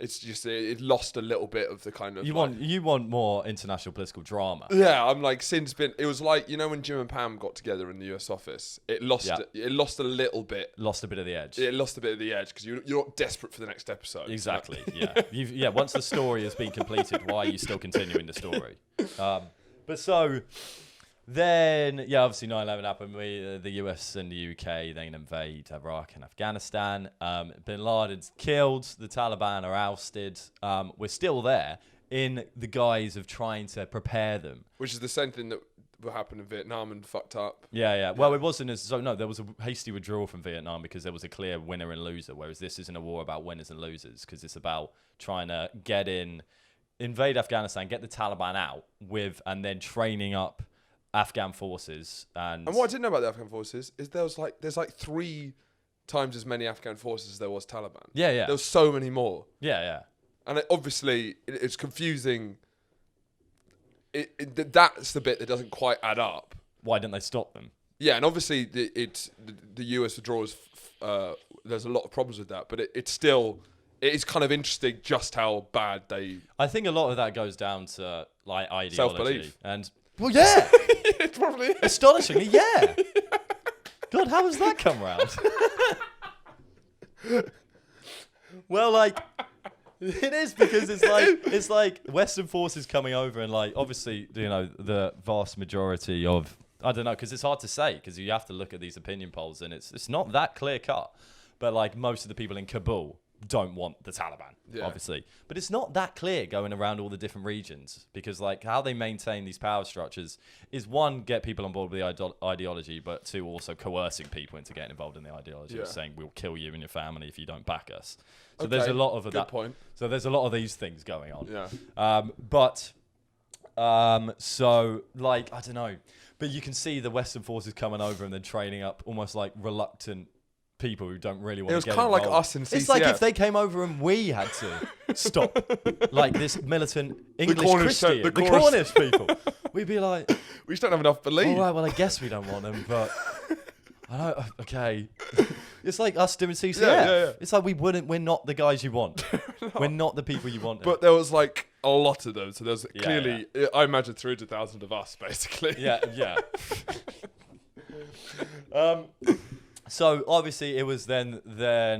It's just it lost a little bit of the kind of You want more international political drama. Yeah, I'm like it was like when Jim and Pam got together in the US office, it lost a little bit. Lost a bit of the edge. It lost a bit of the edge because you're not desperate for the next episode. Exactly. Yeah. Once the story has been completed, why are you still continuing the story? But so then, obviously 9/11 happened. The US and the UK then invade Iraq and Afghanistan. Bin Laden's killed. The Taliban are ousted. We're still there in the guise of trying to prepare them. Which is the same thing that happened in Vietnam and fucked up. Yeah. Well, it wasn't there was a hasty withdrawal from Vietnam because there was a clear winner and loser, whereas this isn't a war about winners and losers because it's about trying to invade Afghanistan, get the Taliban out and then training up Afghan forces. And what I didn't know about the Afghan forces is there's like 3 times as many Afghan forces as there was Taliban. Yeah. There was so many more. Yeah. And obviously it's confusing. That's the bit that doesn't quite add up. Why didn't they stop them? Yeah, and obviously the US withdrawals. There's a lot of problems with that, but it's kind of interesting just how bad they. I think a lot of that goes down to like ideology Self-belief. and well, yeah, It probably is. astonishingly, yeah. God, how has that come round? Well, like. It is because it's like Western forces coming over and like obviously the vast majority of I don't know because it's hard to say because you have to look at these opinion polls and it's not that clear cut, but like most of the people in Kabul don't want the Taliban, obviously, but it's not that clear going around all the different regions because like how they maintain these power structures is one, get people on board with the ideology, but two, also coercing people into getting involved in the ideology, saying we'll kill you and your family if you don't back us. So there's a lot of that. Good point. So there's a lot of these things going on. Yeah. So like I don't know, but you can see the Western forces coming over and then training up almost like reluctant people who don't really want to get involved. It was kind of like us in CCF. It's like if they came over and we had to stop, like this militant English Cornish- Christian, the the Cornish- Cornish people. We'd be like, We just don't have enough belief. all right, well, I guess we don't want them, but I don't. Okay, it's like us doing CCF. Yeah. It's like we're not the guys you want. We're not the people you want. But there was like a lot of them, so there's Yeah, clearly, I imagine 300,000 of us, basically. Yeah. So obviously it was then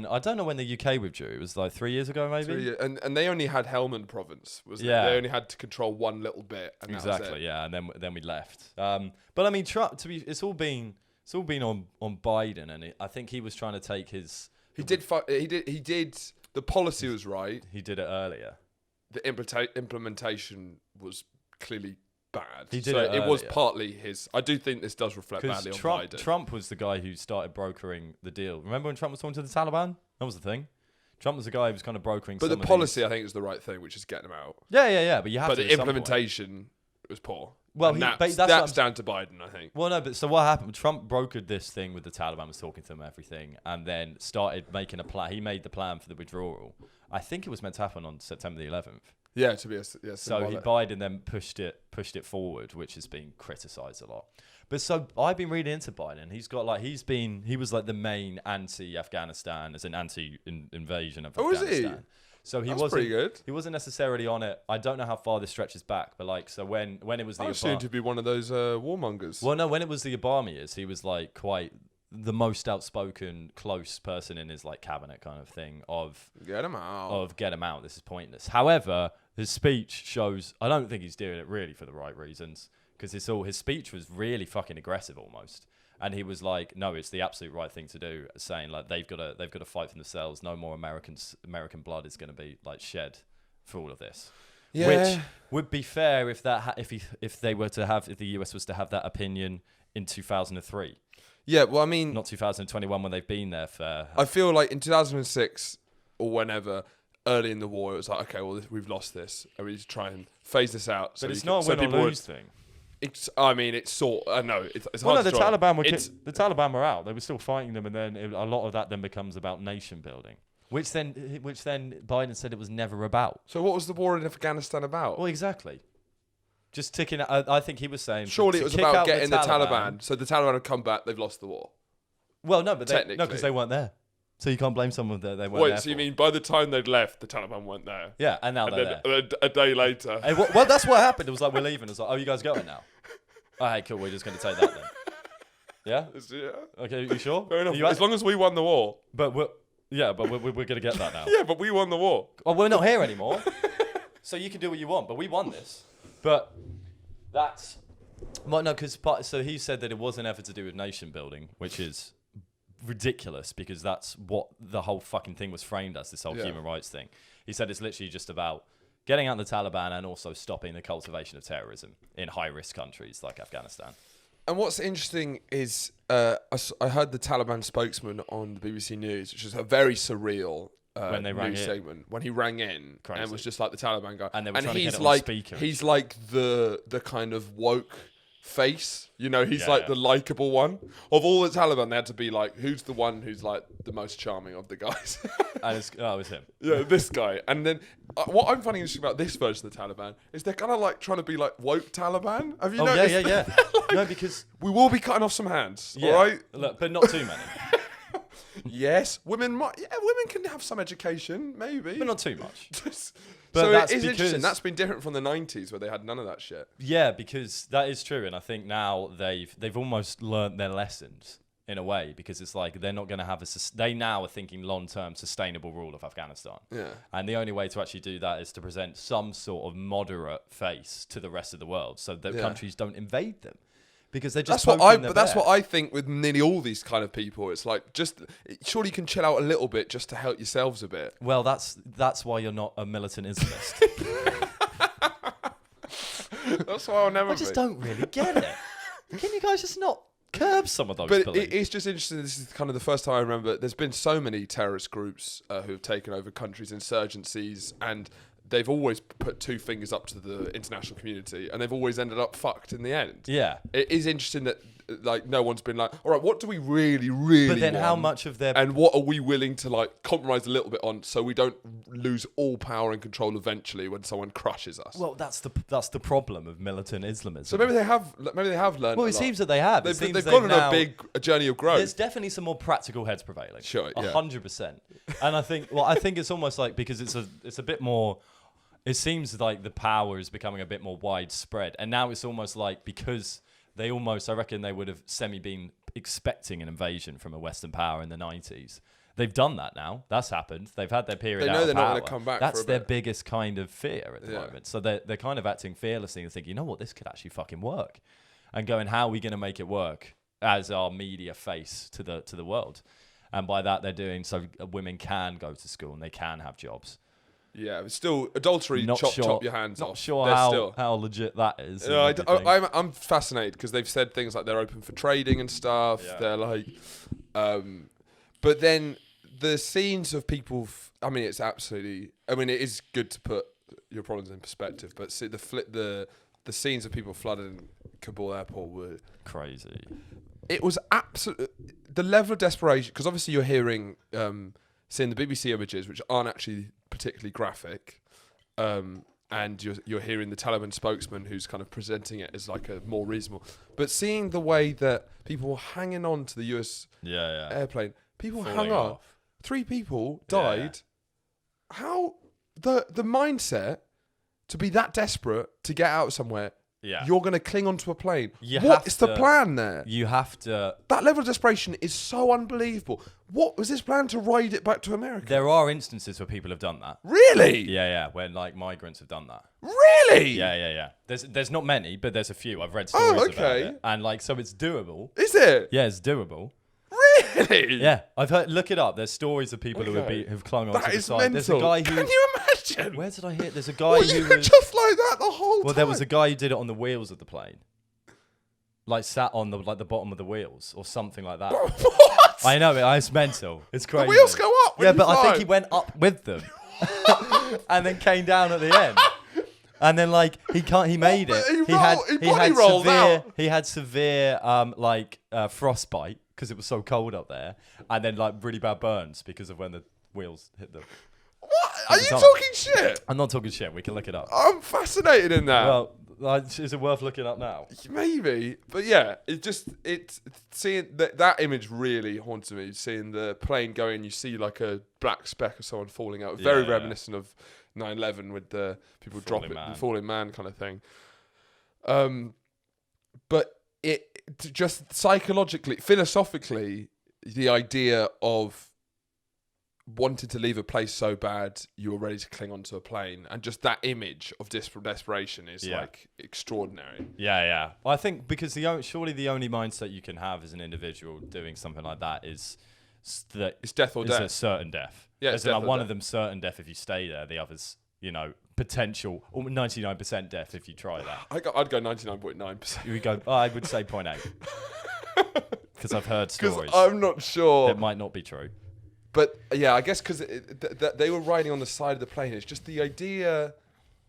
I don't know when the UK withdrew. It was like 3 years ago, maybe. And they only had Helmand province, wasn't Yeah. it? They only had to control one little bit. And that was Exactly. it. Yeah, and then we left. But I mean, Trump. It's all been on Biden, and I think he was trying to take his. He did. The policy was right. He did it earlier. The implementation was clearly bad. He did so it it was earlier. partly his. I do think this does reflect Because badly on Biden. Trump was the guy who started brokering the deal. Remember when Trump was talking to the Taliban? That was the thing. Trump was the guy who was kind of brokering. But the some of policy, these. I think, is the right thing, which is getting them out. Yeah. But you have But to. the at some point. implementation was poor. Well, And that's that's what I'm down to Biden, I think. Well, no, but so what happened? Trump brokered this thing with the Taliban, was talking to them, everything, and then started making a plan. He made the plan for the withdrawal. I think it was meant to happen on September the 11th. Yeah, to be a So symbolic. Biden then pushed it forward, which has been criticised a lot. But so I've been reading into Biden. He was like the main anti-Afghanistan, as an anti-invasion of Oh, is he? Afghanistan. So That's pretty good. He wasn't necessarily on it. I don't know how far this stretches back, but like, so when it was the I assumed to be one of those warmongers. Well, no, when it was the Obama years, he was like quite the most outspoken, close person in his like cabinet kind of thing of Get him out. get him out. This is pointless. However, his speech shows I don't think he's doing it really for the right reasons because his speech was really fucking aggressive almost. And he was like, "No, it's the absolute right thing to do." Saying like they've got to fight for themselves. No more American blood is going to be like shed for all of this. Yeah. Which would be fair if if the US was to have that opinion in 2003, Yeah, well, I mean, not 2021 when they've been there for. I feel like in 2006 or whenever, early in the war, it was like, okay, well, we've lost this, and we need to try and phase this out. But it's not a win or lose thing. It's sort. I know it's Well, hard no, to the draw. Taliban the Taliban were out. They were still fighting them, and then a lot of that then becomes about nation building, which then Biden said it was never about. So what was the war in Afghanistan about? Well, exactly. Just ticking. I think he was saying. Surely to it was kick about out getting the Taliban. So the Taliban have come back. They've lost the war. Well, no, but Technically. no, because they weren't there. So you can't blame someone that they weren't there. Wait, so you mean by the time they'd left, the Taliban weren't there? Yeah, and now they're there. A day later. Hey, well, that's what happened. It was like, we're leaving. It was like, oh, you guys going now? Oh, hey, cool. We're just going to take that then. Yeah? Yeah. Okay, you sure? Fair enough. As long as we won the war. But we're going to get that now. Yeah, but we won the war. Well, we're not here anymore. So you can do what you want, but we won this. But that's... Well, no, because so he said that it wasn't ever to do with nation building, which is ridiculous because that's what the whole fucking thing was framed as, this whole human rights thing. He said it's literally just about getting out the Taliban and also stopping the cultivation of terrorism in high-risk countries like Afghanistan. And what's interesting is I heard the Taliban spokesman on the BBC News, which is a very surreal when they rang news in. segment. When he rang in Crazy. and was just like the Taliban guy. And they were trying to he's get it on like speaker. he's like the kind of woke face, you know, he's Yeah, the likable one of all the Taliban. They had to be like, who's the one who's like the most charming of the guys? And it was him. Yeah, this guy. And then what I'm finding interesting about this version of the Taliban is they're kind of like trying to be like woke Taliban. Have you noticed? Yeah. No, because We will be cutting off some hands, all right? Look, but not too many. Yes, women can have some education, maybe, But not too much. So that's it is interesting. because- That's been different from the 90s where they had none of that shit. Yeah, because that is true, and I think now they've almost learnt their lessons in a way, because it's like they're not going to have they now are thinking long-term sustainable rule of Afghanistan. Yeah. And the only way to actually do that is to present some sort of moderate face to the rest of the world, so that countries don't invade them, because they're just That's what I think with nearly all these kind of people. It's like surely you can chill out a little bit just to help yourselves a bit. Well, that's why you're not a militant Islamist. That's why I'll never. I just don't really get it. Can you guys just not curb some of those But beliefs? it's just interesting. This is kind of the first time I remember. There's been so many terrorist groups who have taken over countries, insurgencies, and they've always put two fingers up to the international community, and they've always ended up fucked in the end. Yeah. It is interesting that like no one's been like, all right, what do we really But then want? how much of their... And what are we willing to like compromise a little bit on so we don't lose all power and control eventually when someone crushes us? Well, that's the problem of militant Islamism. So maybe they have learned. Well, a it lot. see's that they have. They've gone on a journey of growth. There's definitely some more practical heads prevailing. Sure, yeah. 100%. And I think it's almost like, because it's a bit more... It seems like the power is becoming a bit more widespread. And now it's almost like, because I reckon they would have been expecting an invasion from a Western power in the 90s. They've done that now. That's happened. They've had their period out of power. They know they're not going to come back That's for a their bit. biggest kind of fear at the moment. So they're kind of acting fearlessly and thinking, you know what, this could actually fucking work. And going, how are we going to make it work as our media face to the world? And by that, they're doing so women can go to school and they can have jobs. Yeah, but still, adultery, chop your hands off. Not sure They're how legit that is. I'm fascinated because they've said things like they're open for trading and stuff. Yeah. They're like, but then the scenes of people. It's absolutely. It is good to put your problems in perspective. But see, the scenes of people flooding Kabul airport were crazy. It was absolute. The level of desperation, because obviously you're hearing, seeing the BBC images, which aren't actually particularly graphic, and you're hearing the Taliban spokesman who's kind of presenting it as like a more reasonable. But seeing the way that people were hanging on to the US airplane, people falling hung off. up. 3 people died. Yeah. How the mindset to be that desperate to get out somewhere? Yeah. You're going to cling onto a plane. What is the plan there? You have to... That level of desperation is so unbelievable. What was this plan, to ride it back to America? There are instances where people have done that. Really? Yeah, when like migrants have done that. Really? Yeah. There's not many, but there's a few. I've read stories about it. And like, so it's doable. Is it? Yeah, it's doable. Really? Yeah, I've heard. Look it up. There's stories of people who've clung on to the side. Mental. There's a guy who. Can you imagine? Where did I hear? There's a guy who you was just like that the whole time. Well, there was a guy who did it on the wheels of the plane, like sat on the bottom of the wheels or something like that. What? I know it's mental. It's crazy. The wheels go up. When Yeah, you but fly. I think he went up with them. and then came down at the end. And then like he made it. He had severe frostbite because it was so cold up there, and then like really bad burns because of when the wheels hit them. What? Are you talking shit? I'm not talking shit. We can look it up. I'm fascinated in that. Well, is it worth looking up now? Maybe, but yeah, it's seeing that image really haunted me. Seeing the plane going, you see like a black speck of someone falling out. Very reminiscent of 9/11 with the people falling man kind of thing. But it just psychologically, philosophically, the idea of wanted to leave a place so bad you were ready to cling onto a plane, and just that image of desperation is like extraordinary. Yeah. I think because surely the only mindset you can have as an individual doing something like that is that it's death or death. It's a certain death. Yeah, it's like one of them certain death if you stay there, the others, potential 99% death if you try that. I'd go 99.9%. You would go. I would say 0.8 because I've heard stories. I'm not sure. That might not be true. But yeah, I guess because they were riding on the side of the plane. It's just the idea.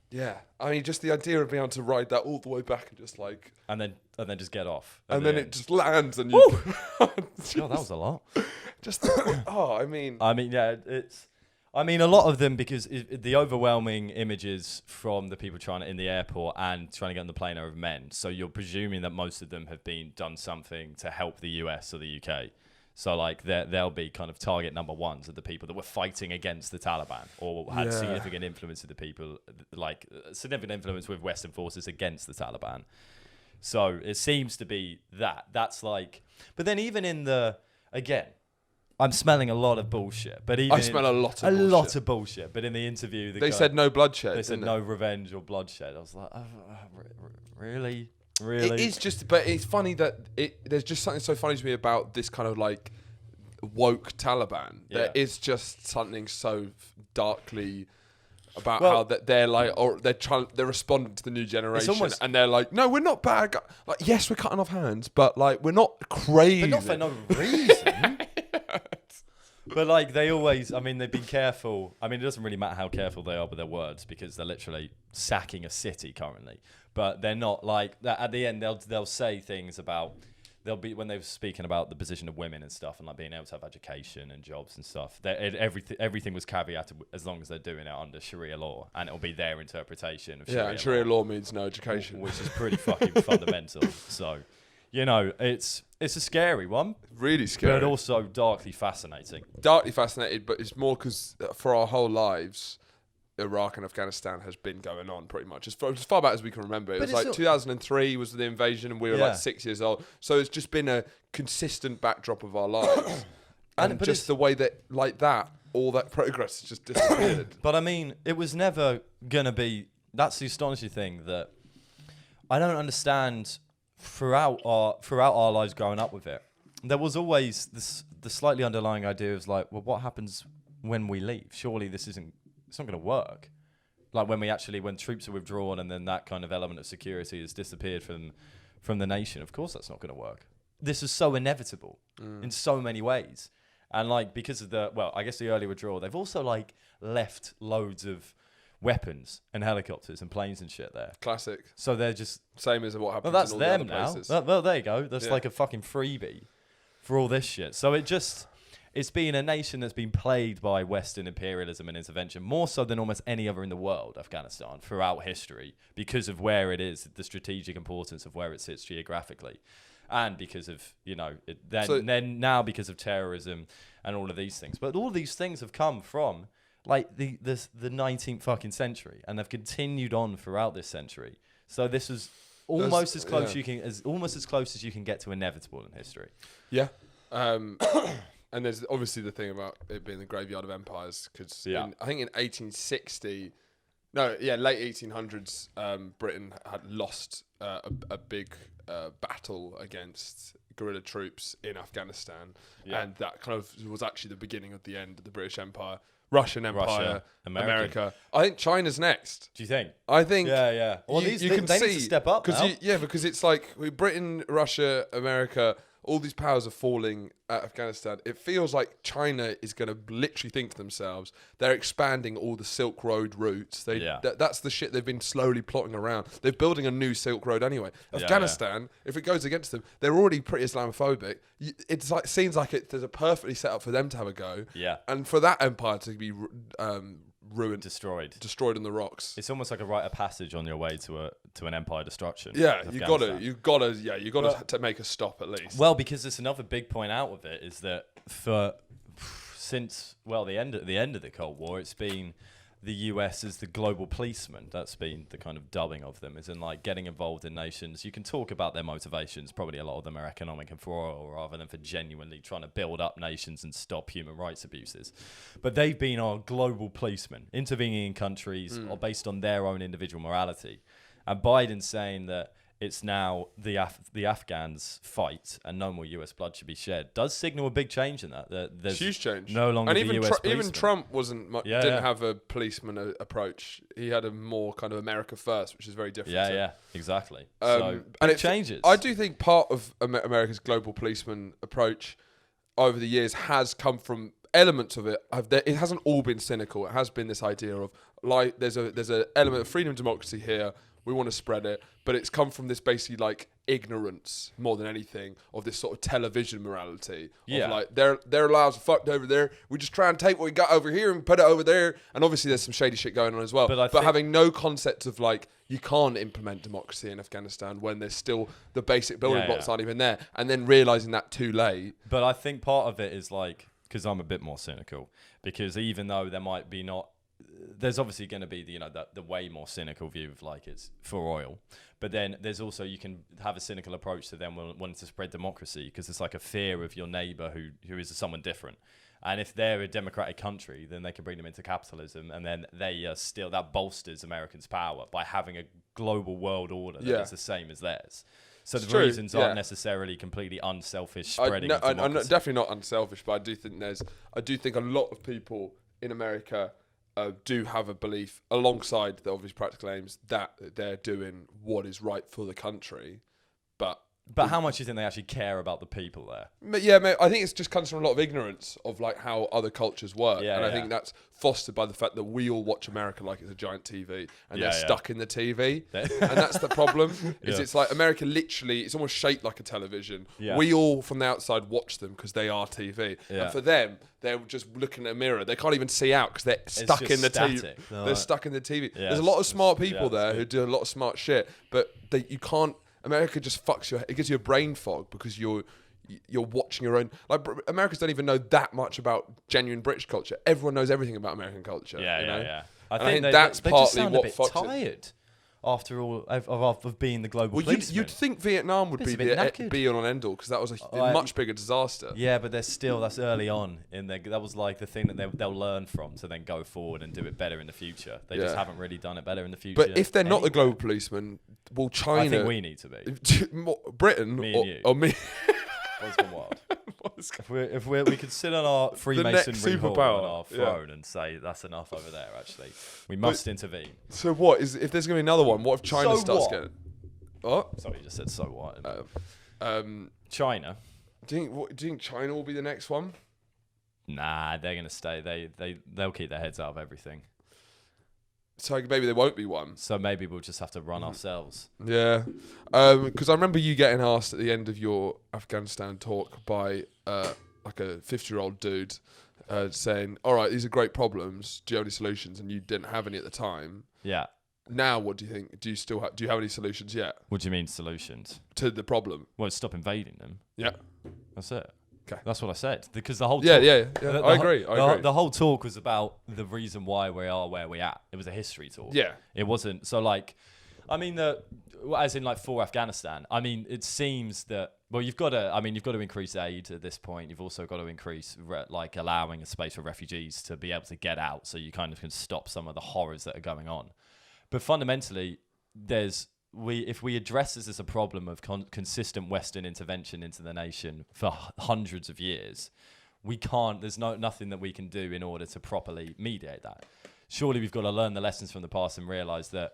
Yeah, I mean, just the idea of being able to ride that all the way back and just like, and then just get off, and then it just lands and you. God, that was a lot. Just I mean, yeah, it's. I mean, a lot of them because the overwhelming images from the people trying to in the airport and trying to get on the plane are of men. So you're presuming that most of them have done something to help the US or the UK. So like they'll be kind of target number ones of the people that were fighting against the Taliban or had significant influence of the people, like significant influence with Western forces against the Taliban. So it seems to be that. That's like, but then even in again, I'm smelling a lot of bullshit. But even I smell a lot of bullshit. But in the interview, they said no bloodshed. They said no revenge or bloodshed. I was like, really? Really? It is just, but it's funny that there's just something so funny to me about this kind of like woke Taliban. Yeah. There is just something so darkly about how that they're like, or they're responding to the new generation, and they're like, no, we're not bad. Like, yes, we're cutting off hands, but like, we're not crazy. But not for no reason. But like they always, I mean, they've been careful. I mean, it doesn't really matter how careful they are with their words because they're literally sacking a city currently. But they're not like that. At the end, they'll say things about when they were speaking about the position of women and stuff, and like being able to have education and jobs and stuff. Everything was caveated as long as they're doing it under Sharia law, and it'll be their interpretation of Sharia. Yeah, and Sharia law means no education, which is pretty fucking fundamental. So. It's a scary one. Really scary. But also darkly fascinating. Darkly fascinated, but it's more because for our whole lives, Iraq and Afghanistan has been going on pretty much. As far back as we can remember. It was like 2003 was the invasion and we were like 6 years old. So it's just been a consistent backdrop of our lives. and just the way that, like that, all that progress has just disappeared. But I mean, it was never going to be... That's the astonishing thing that I don't understand... Throughout our lives growing up with it, there was always the slightly underlying idea of like, well, what happens when we leave? Surely it's not going to work. Like when troops are withdrawn and then that kind of element of security has disappeared from the nation. Of course, that's not going to work. This is so inevitable in so many ways, and like because of I guess the early withdrawal, they've also like left loads of weapons and helicopters and planes and shit there. Classic. So they're just... Same as what happens that's in all them the other places. Now. Well, there you go. That's like a fucking freebie for all this shit. So it's been a nation that's been plagued by Western imperialism and intervention, more so than almost any other in the world, Afghanistan, throughout history, because of where it is, the strategic importance of where it sits geographically. And because of, then now because of terrorism and all of these things. But all these things have come from... like the 19th fucking century, and they've continued on throughout this century. So this is almost as close as you can get to inevitable in history. Yeah, and there's obviously the thing about it being the graveyard of empires, because I think in 1860, late 1800s, Britain had lost a big battle against guerrilla troops in Afghanistan, and that kind of was actually the beginning of the end of the British Empire. Russian Empire, America. I think China's next. Do you think? I think. Yeah. Well, they need to step up now. Because it's like Britain, Russia, America, all these powers are falling at Afghanistan, it feels like China is going to literally think to themselves, they're expanding all the Silk Road routes. That's the shit they've been slowly plotting around. They're building a new Silk Road anyway. Afghanistan, if it goes against them, they're already pretty Islamophobic. It's like seems like there's a perfectly set up for them to have a go. Yeah. And for that empire to be ruined, destroyed on the rocks. It's almost like a rite of passage on your way to an empire destruction. Yeah, you gotta to make a stop at least. Well, because there's another big point out of it is that since the end of the Cold War, it's been the US as the global policeman. That's been the kind of dubbing of them, is in like getting involved in nations. You can talk about their motivations. Probably a lot of them are economic and for oil rather than for genuinely trying to build up nations and stop human rights abuses. But they've been our global policemen, intervening in countries or based on their own individual morality. And Biden's saying that it's now the Afghans fight and no more US blood should be shed does signal a big change in that. There's huge change. No longer and the US policeman. even Trump didn't have a policeman approach. He had a more kind of America first, which is very different. Yeah, exactly. So it changes. I do think part of America's global policeman approach over the years has come from elements of it. It hasn't all been cynical. It has been this idea of like there's an element of freedom and democracy here. We want to spread it, but it's come from this basically like ignorance more than anything of this sort of television morality. Of like their lives are fucked over there. We just try and take what we got over here and put it over there. And obviously there's some shady shit going on as well. But having no concept of like you can't implement democracy in Afghanistan when there's still the basic building blocks aren't even there, and then realizing that too late. But I think part of it is like because I'm a bit more cynical because even though there might be there's obviously going to be the way more cynical view of like it's for oil, but then there's also you can have a cynical approach to them wanting to spread democracy because it's like a fear of your neighbor who is someone different, and if they're a democratic country, then they can bring them into capitalism, and then they still that bolsters Americans' power by having a global world order that is the same as theirs. So the reasons aren't necessarily completely unselfish spreading. I'm definitely not unselfish, but I do think a lot of people in America do have a belief, alongside the obvious practical aims, that they're doing what is right for the country. But how much do you think they actually care about the people there? I think it just comes from a lot of ignorance of like how other cultures work. I think that's fostered by the fact that we all watch America like it's a giant TV and they're stuck in the TV. And that's the problem. It's like America literally, it's almost shaped like a television. We all from the outside watch them because they are TV. And for them, they're just looking at a mirror. They can't even see out because they're stuck in the TV. They're stuck in the TV. There's a lot of smart people there who do a lot of smart shit, but you can't. America just fucks it gives you a brain fog because you're watching your own. Like Americans don't even know that much about genuine British culture. Everyone knows everything about American culture. I think that's partly what fucks it. Tired after all of being the global policeman. You'd think Vietnam would be the be on end all because that was a much bigger disaster. Yeah, but that's early on in there. That was like the thing that they'll learn from to then go forward and do it better in the future. They just haven't really done it better in the future. But if they're not the global policeman, will China? I think we need to be. Britain me and you. Or me. What's gone wild? If we could sit on our Freemasonry hall on our throne and say that's enough over there. Actually, we must intervene. So what is if there's going to be another one? What if China starts getting? What? Sorry, you just said so what? China. Do you think China will be the next one? Nah, they're going to stay. They'll keep their heads out of everything. So maybe there won't be one. So maybe we'll just have to run ourselves. Yeah. Because I remember you getting asked at the end of your Afghanistan talk by like a 50-year-old dude saying, all right, these are great problems. Do you have any solutions? And you didn't have any at the time. Yeah. Now, what do you think? Do you have any solutions yet? What do you mean solutions? To the problem? Well, stop invading them. Yeah. That's it. Okay. That's what I said. Because the whole talk, I agree. The whole talk was about the reason why we are where we're at. It was a history talk. Yeah. It wasn't so like, I mean as in like for Afghanistan. I mean it seems that you've got to increase aid at this point. You've also got to increase like allowing a space for refugees to be able to get out, so you kind of can stop some of the horrors that are going on. But fundamentally, if we address this as a problem of consistent Western intervention into the nation for hundreds of years, we can't. There's nothing that we can do in order to properly mediate that. Surely we've got to learn the lessons from the past and realise that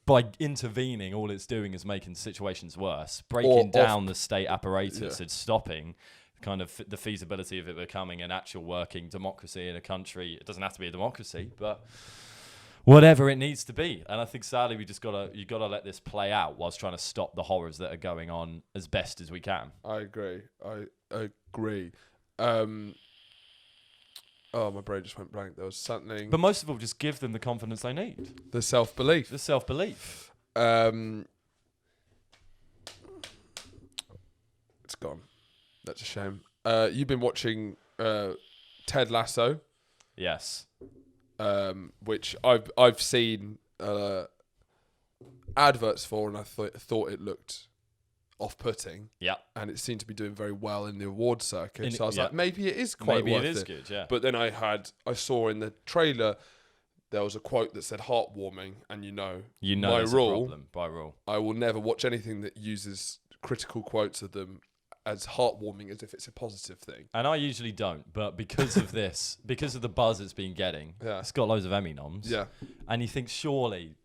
by intervening, all it's doing is making situations worse, breaking down the state apparatus and stopping kind of the feasibility of it becoming an actual working democracy in a country. It doesn't have to be a democracy, but whatever it needs to be. And I think sadly you gotta let this play out whilst trying to stop the horrors that are going on as best as we can. I agree. Oh, my brain just went blank. There was something. But most of all, just give them the confidence they need. The self-belief. The self-belief. It's gone. That's a shame. You've been watching Ted Lasso. Yes. Which I've seen adverts for, and I thought it looked off-putting. Yeah. And it seemed to be doing very well in the award circuit. So I was like, maybe it is maybe worth it is good, yeah. But then I saw in the trailer there was a quote that said heartwarming, and you know by rule, I will never watch anything that uses critical quotes of them as heartwarming as if it's a positive thing. And I usually don't, but because of this, because of the buzz it's been getting, it's got loads of Emmy noms. Yeah. And you think surely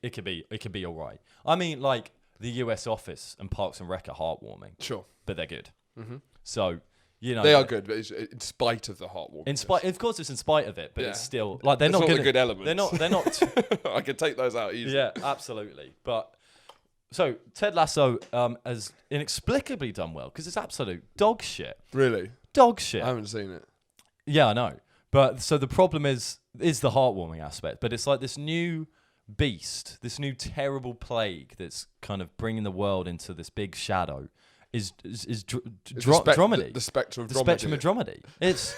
it could be all right. I mean, like the US Office and Parks and Rec are heartwarming. Sure. But they're good. Mm-hmm. So, you know, they are good, but it's in spite of the heartwarming. Of course, it's in spite of it, but it's still like they're not a good element. They're not. I can take those out easily. Yeah, absolutely. But so Ted Lasso has inexplicably done well because it's absolute dog shit. Really? Dog shit. I haven't seen it. Yeah, I know. But so the problem is the heartwarming aspect. But it's like this new beast, this new terrible plague that's kind of bringing the world into this big shadow. Is dramedy. The spectrum of the dramedy. Spectrum of dramedy. It's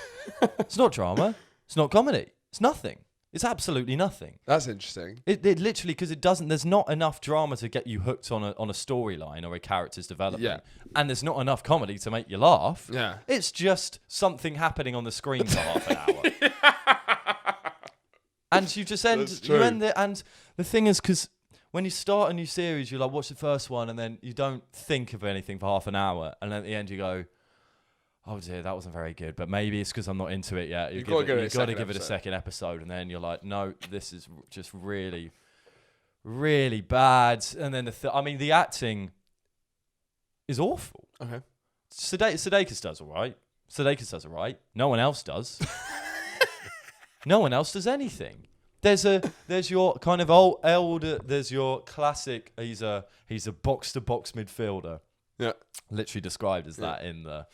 not drama. It's not comedy. It's nothing. It's absolutely nothing. That's interesting. It literally, because it doesn't. There's not enough drama to get you hooked on a storyline or a character's development. Yeah. And there's not enough comedy to make you laugh. Yeah. It's just something happening on the screen for half an hour. And you just end it. And the thing is, because when you start a new series, you like watch the first one and then you don't think of anything for half an hour, and then at the end you go, "Oh dear, that wasn't very good." But maybe it's because I'm not into it yet. You've got to give it a second episode, and then you're like, "No, this is just really, really bad." And then the acting is awful. Okay. Sudeikis does all right. No one else does. No one else does anything. There's your kind of elder. There's your classic. He's a box to box midfielder. Yeah. Literally described as that in the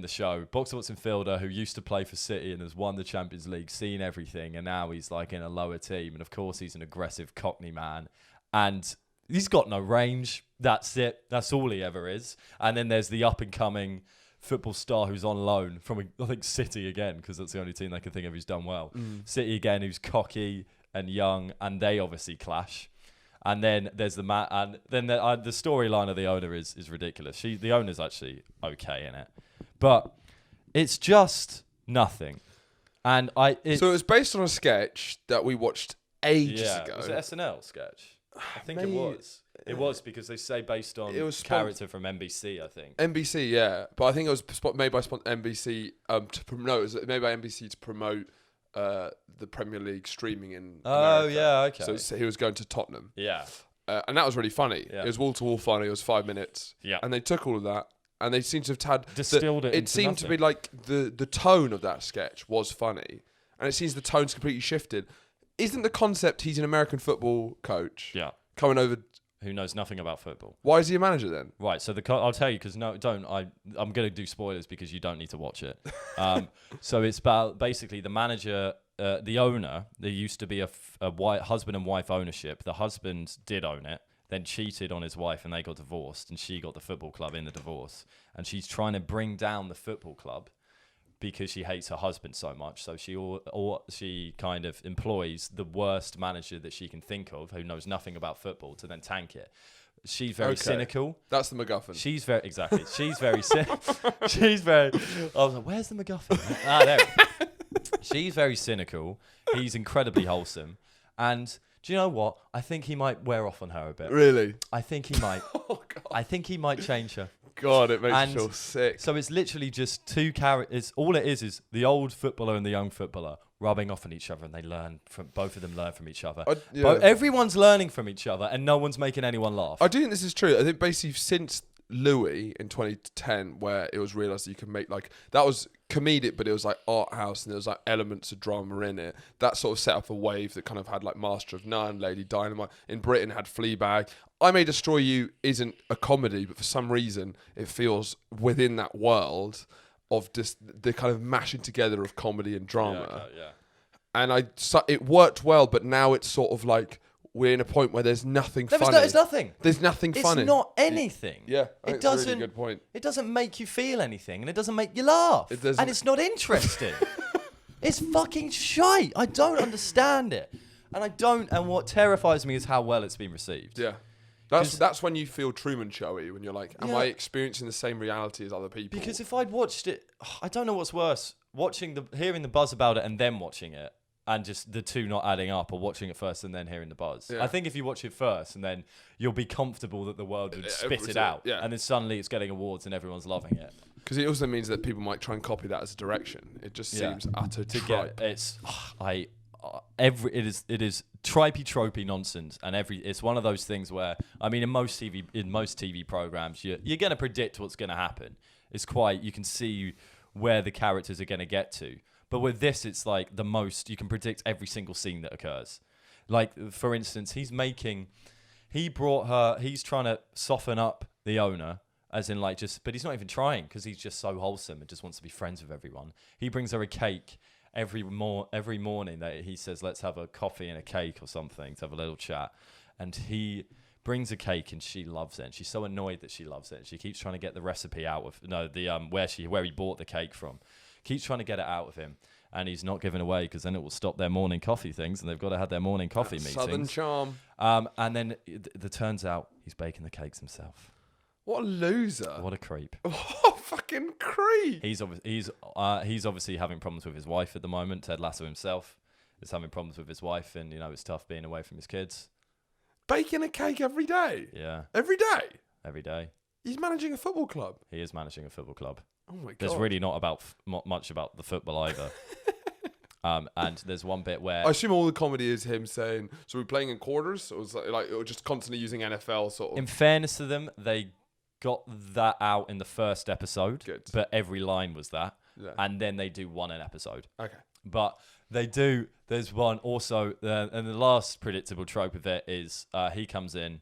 show. Box to box midfielder who used to play for City and has won the Champions League, seen everything, and now he's like in a lower team. And of course he's an aggressive Cockney man, and he's got no range. That's it. That's all he ever is. And then there's the up and coming football star who's on loan from I think City again, because that's the only team they can think of who's done well. City again, who's cocky and young, and they obviously clash. And then there's the and then the storyline of the owner is ridiculous. The owner's actually okay in it, but it's just nothing. And so it was based on a sketch that we watched ages ago. Was it SNL sketch? I think it was. It was, because they say based on character from NBC, I think. NBC, yeah. But I think it was made by NBC to promote. It was made by NBC to promote the Premier League streaming in America. Yeah, okay. So he was going to Tottenham. Yeah. And that was really funny. Yeah. It was wall-to-wall funny. It was 5 minutes. Yeah. And they took all of that, and they seem to have had... Distilled it It seemed to be like the tone of that sketch was funny, and it seems the tone's completely shifted. Isn't the concept he's an American football coach? Yeah. Coming over... Who knows nothing about football? Why is he a manager then? Right, so I'll tell you, because I'm going to do spoilers because you don't need to watch it. So it's about basically the manager, the owner. There used to be a husband and wife ownership. The husband did own it, then cheated on his wife, and they got divorced, and she got the football club in the divorce. And she's trying to bring down the football club because she hates her husband so much. So she kind of employs the worst manager that she can think of, who knows nothing about football, to then tank it. She's very cynical. That's the MacGuffin. She's very She's very. I was like, "Where's the MacGuffin?" There. She's very cynical. He's incredibly wholesome, and do you know what? I think he might wear off on her a bit. Really? I think he might. Oh God. I think he might change her. God, it makes And me feel sick. So it's literally just two characters. All it is the old footballer and the young footballer rubbing off on each other, and they learn from both of them. Learn from each other. Everyone's learning from each other, and no one's making anyone laugh. I do think this is true. I think basically since Louis in 2010, where it was realised that you can make like that was comedic, but it was like art house and there was like elements of drama in it. That sort of set up a wave that kind of had like Master of None, Lady Dynamite. In Britain had Fleabag. I May Destroy You isn't a comedy, but for some reason it feels within that world of just the kind of mashing together of comedy and drama. And it worked well, but now it's sort of like we're in a point where there's nothing funny. There's nothing. There's nothing funny. It's not anything. Yeah, it that's doesn't. a really good point. It doesn't make you feel anything, and it doesn't make you laugh, and it's not interesting. It's fucking shite. I don't understand it, and what terrifies me is how well it's been received. Yeah. That's when you feel Truman Showy, when you're like, am I experiencing the same reality as other people? Because if I'd watched it, I don't know what's worse, hearing the buzz about it and then watching it, and just the two not adding up, or watching it first and then hearing the buzz. Yeah. I think if you watch it first and then you'll be comfortable that the world would spit it out, and then suddenly it's getting awards and everyone's loving it. Because it also means that people might try and copy that as a direction. It just seems utter tripe. It is tripey tropey nonsense, and it's one of those things where, I mean, in most TV programs, you're going to predict what's going to happen. It's you can see where the characters are going to get to. But with this, it's like you can predict every single scene that occurs. Like, for instance, he's trying to soften up the owner, as in like but he's not even trying, because he's just so wholesome and just wants to be friends with everyone. He brings her a cake every morning that he says, let's have a coffee and a cake or something to have a little chat. And he brings a cake and she loves it. And she's so annoyed that she loves it. She keeps trying to get the recipe out of, where he bought the cake from. Keeps trying to get it out of him, and he's not giving away, because then it will stop their morning coffee things, and they've got to have their morning coffee meetings. Southern charm. And then it turns out he's baking the cakes himself. What a loser! What a creep! What a fucking creep! He's obviously having problems with his wife at the moment. Ted Lasso himself is having problems with his wife, and it's tough being away from his kids. Baking a cake every day. Yeah. Every day. Every day. He's managing a football club. He is managing a football club. Oh my God. There's really not much about the football either. And there's one bit where I assume all the comedy is him saying, "So we're playing in quarters," or was or just constantly using NFL sort of. In fairness to them, they got that out in the first episode. Good. But every line was that, and then they do one an episode. Okay. But they do. There's one also, and the last predictable trope of it is he comes in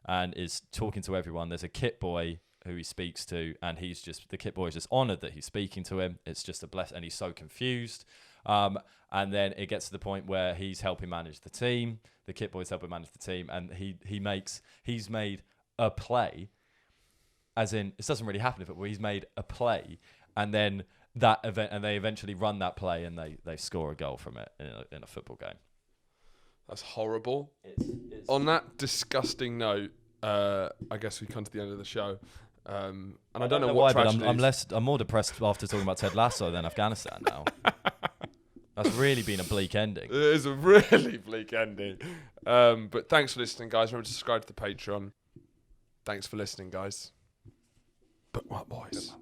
and is talking to everyone. There's a kit boy who he speaks to, and the kit boy is just honoured that he's speaking to him. It's just a bless, and he's so confused. And then it gets to the point where he's helping manage the team. The kit boy's helping manage the team, and he's made a play, as in, it doesn't really happen where he's made a play, and then that event, and they eventually run that play, and they score a goal from it in a football game. That's horrible. It's on that disgusting note, I guess we come to the end of the show. And I don't know what why, but I'm more depressed after talking about Ted Lasso than Afghanistan now. That's really been a bleak ending. It is a really bleak ending. But thanks for listening, guys. Remember to subscribe to the Patreon. Thanks for listening, guys. Bookmark boys.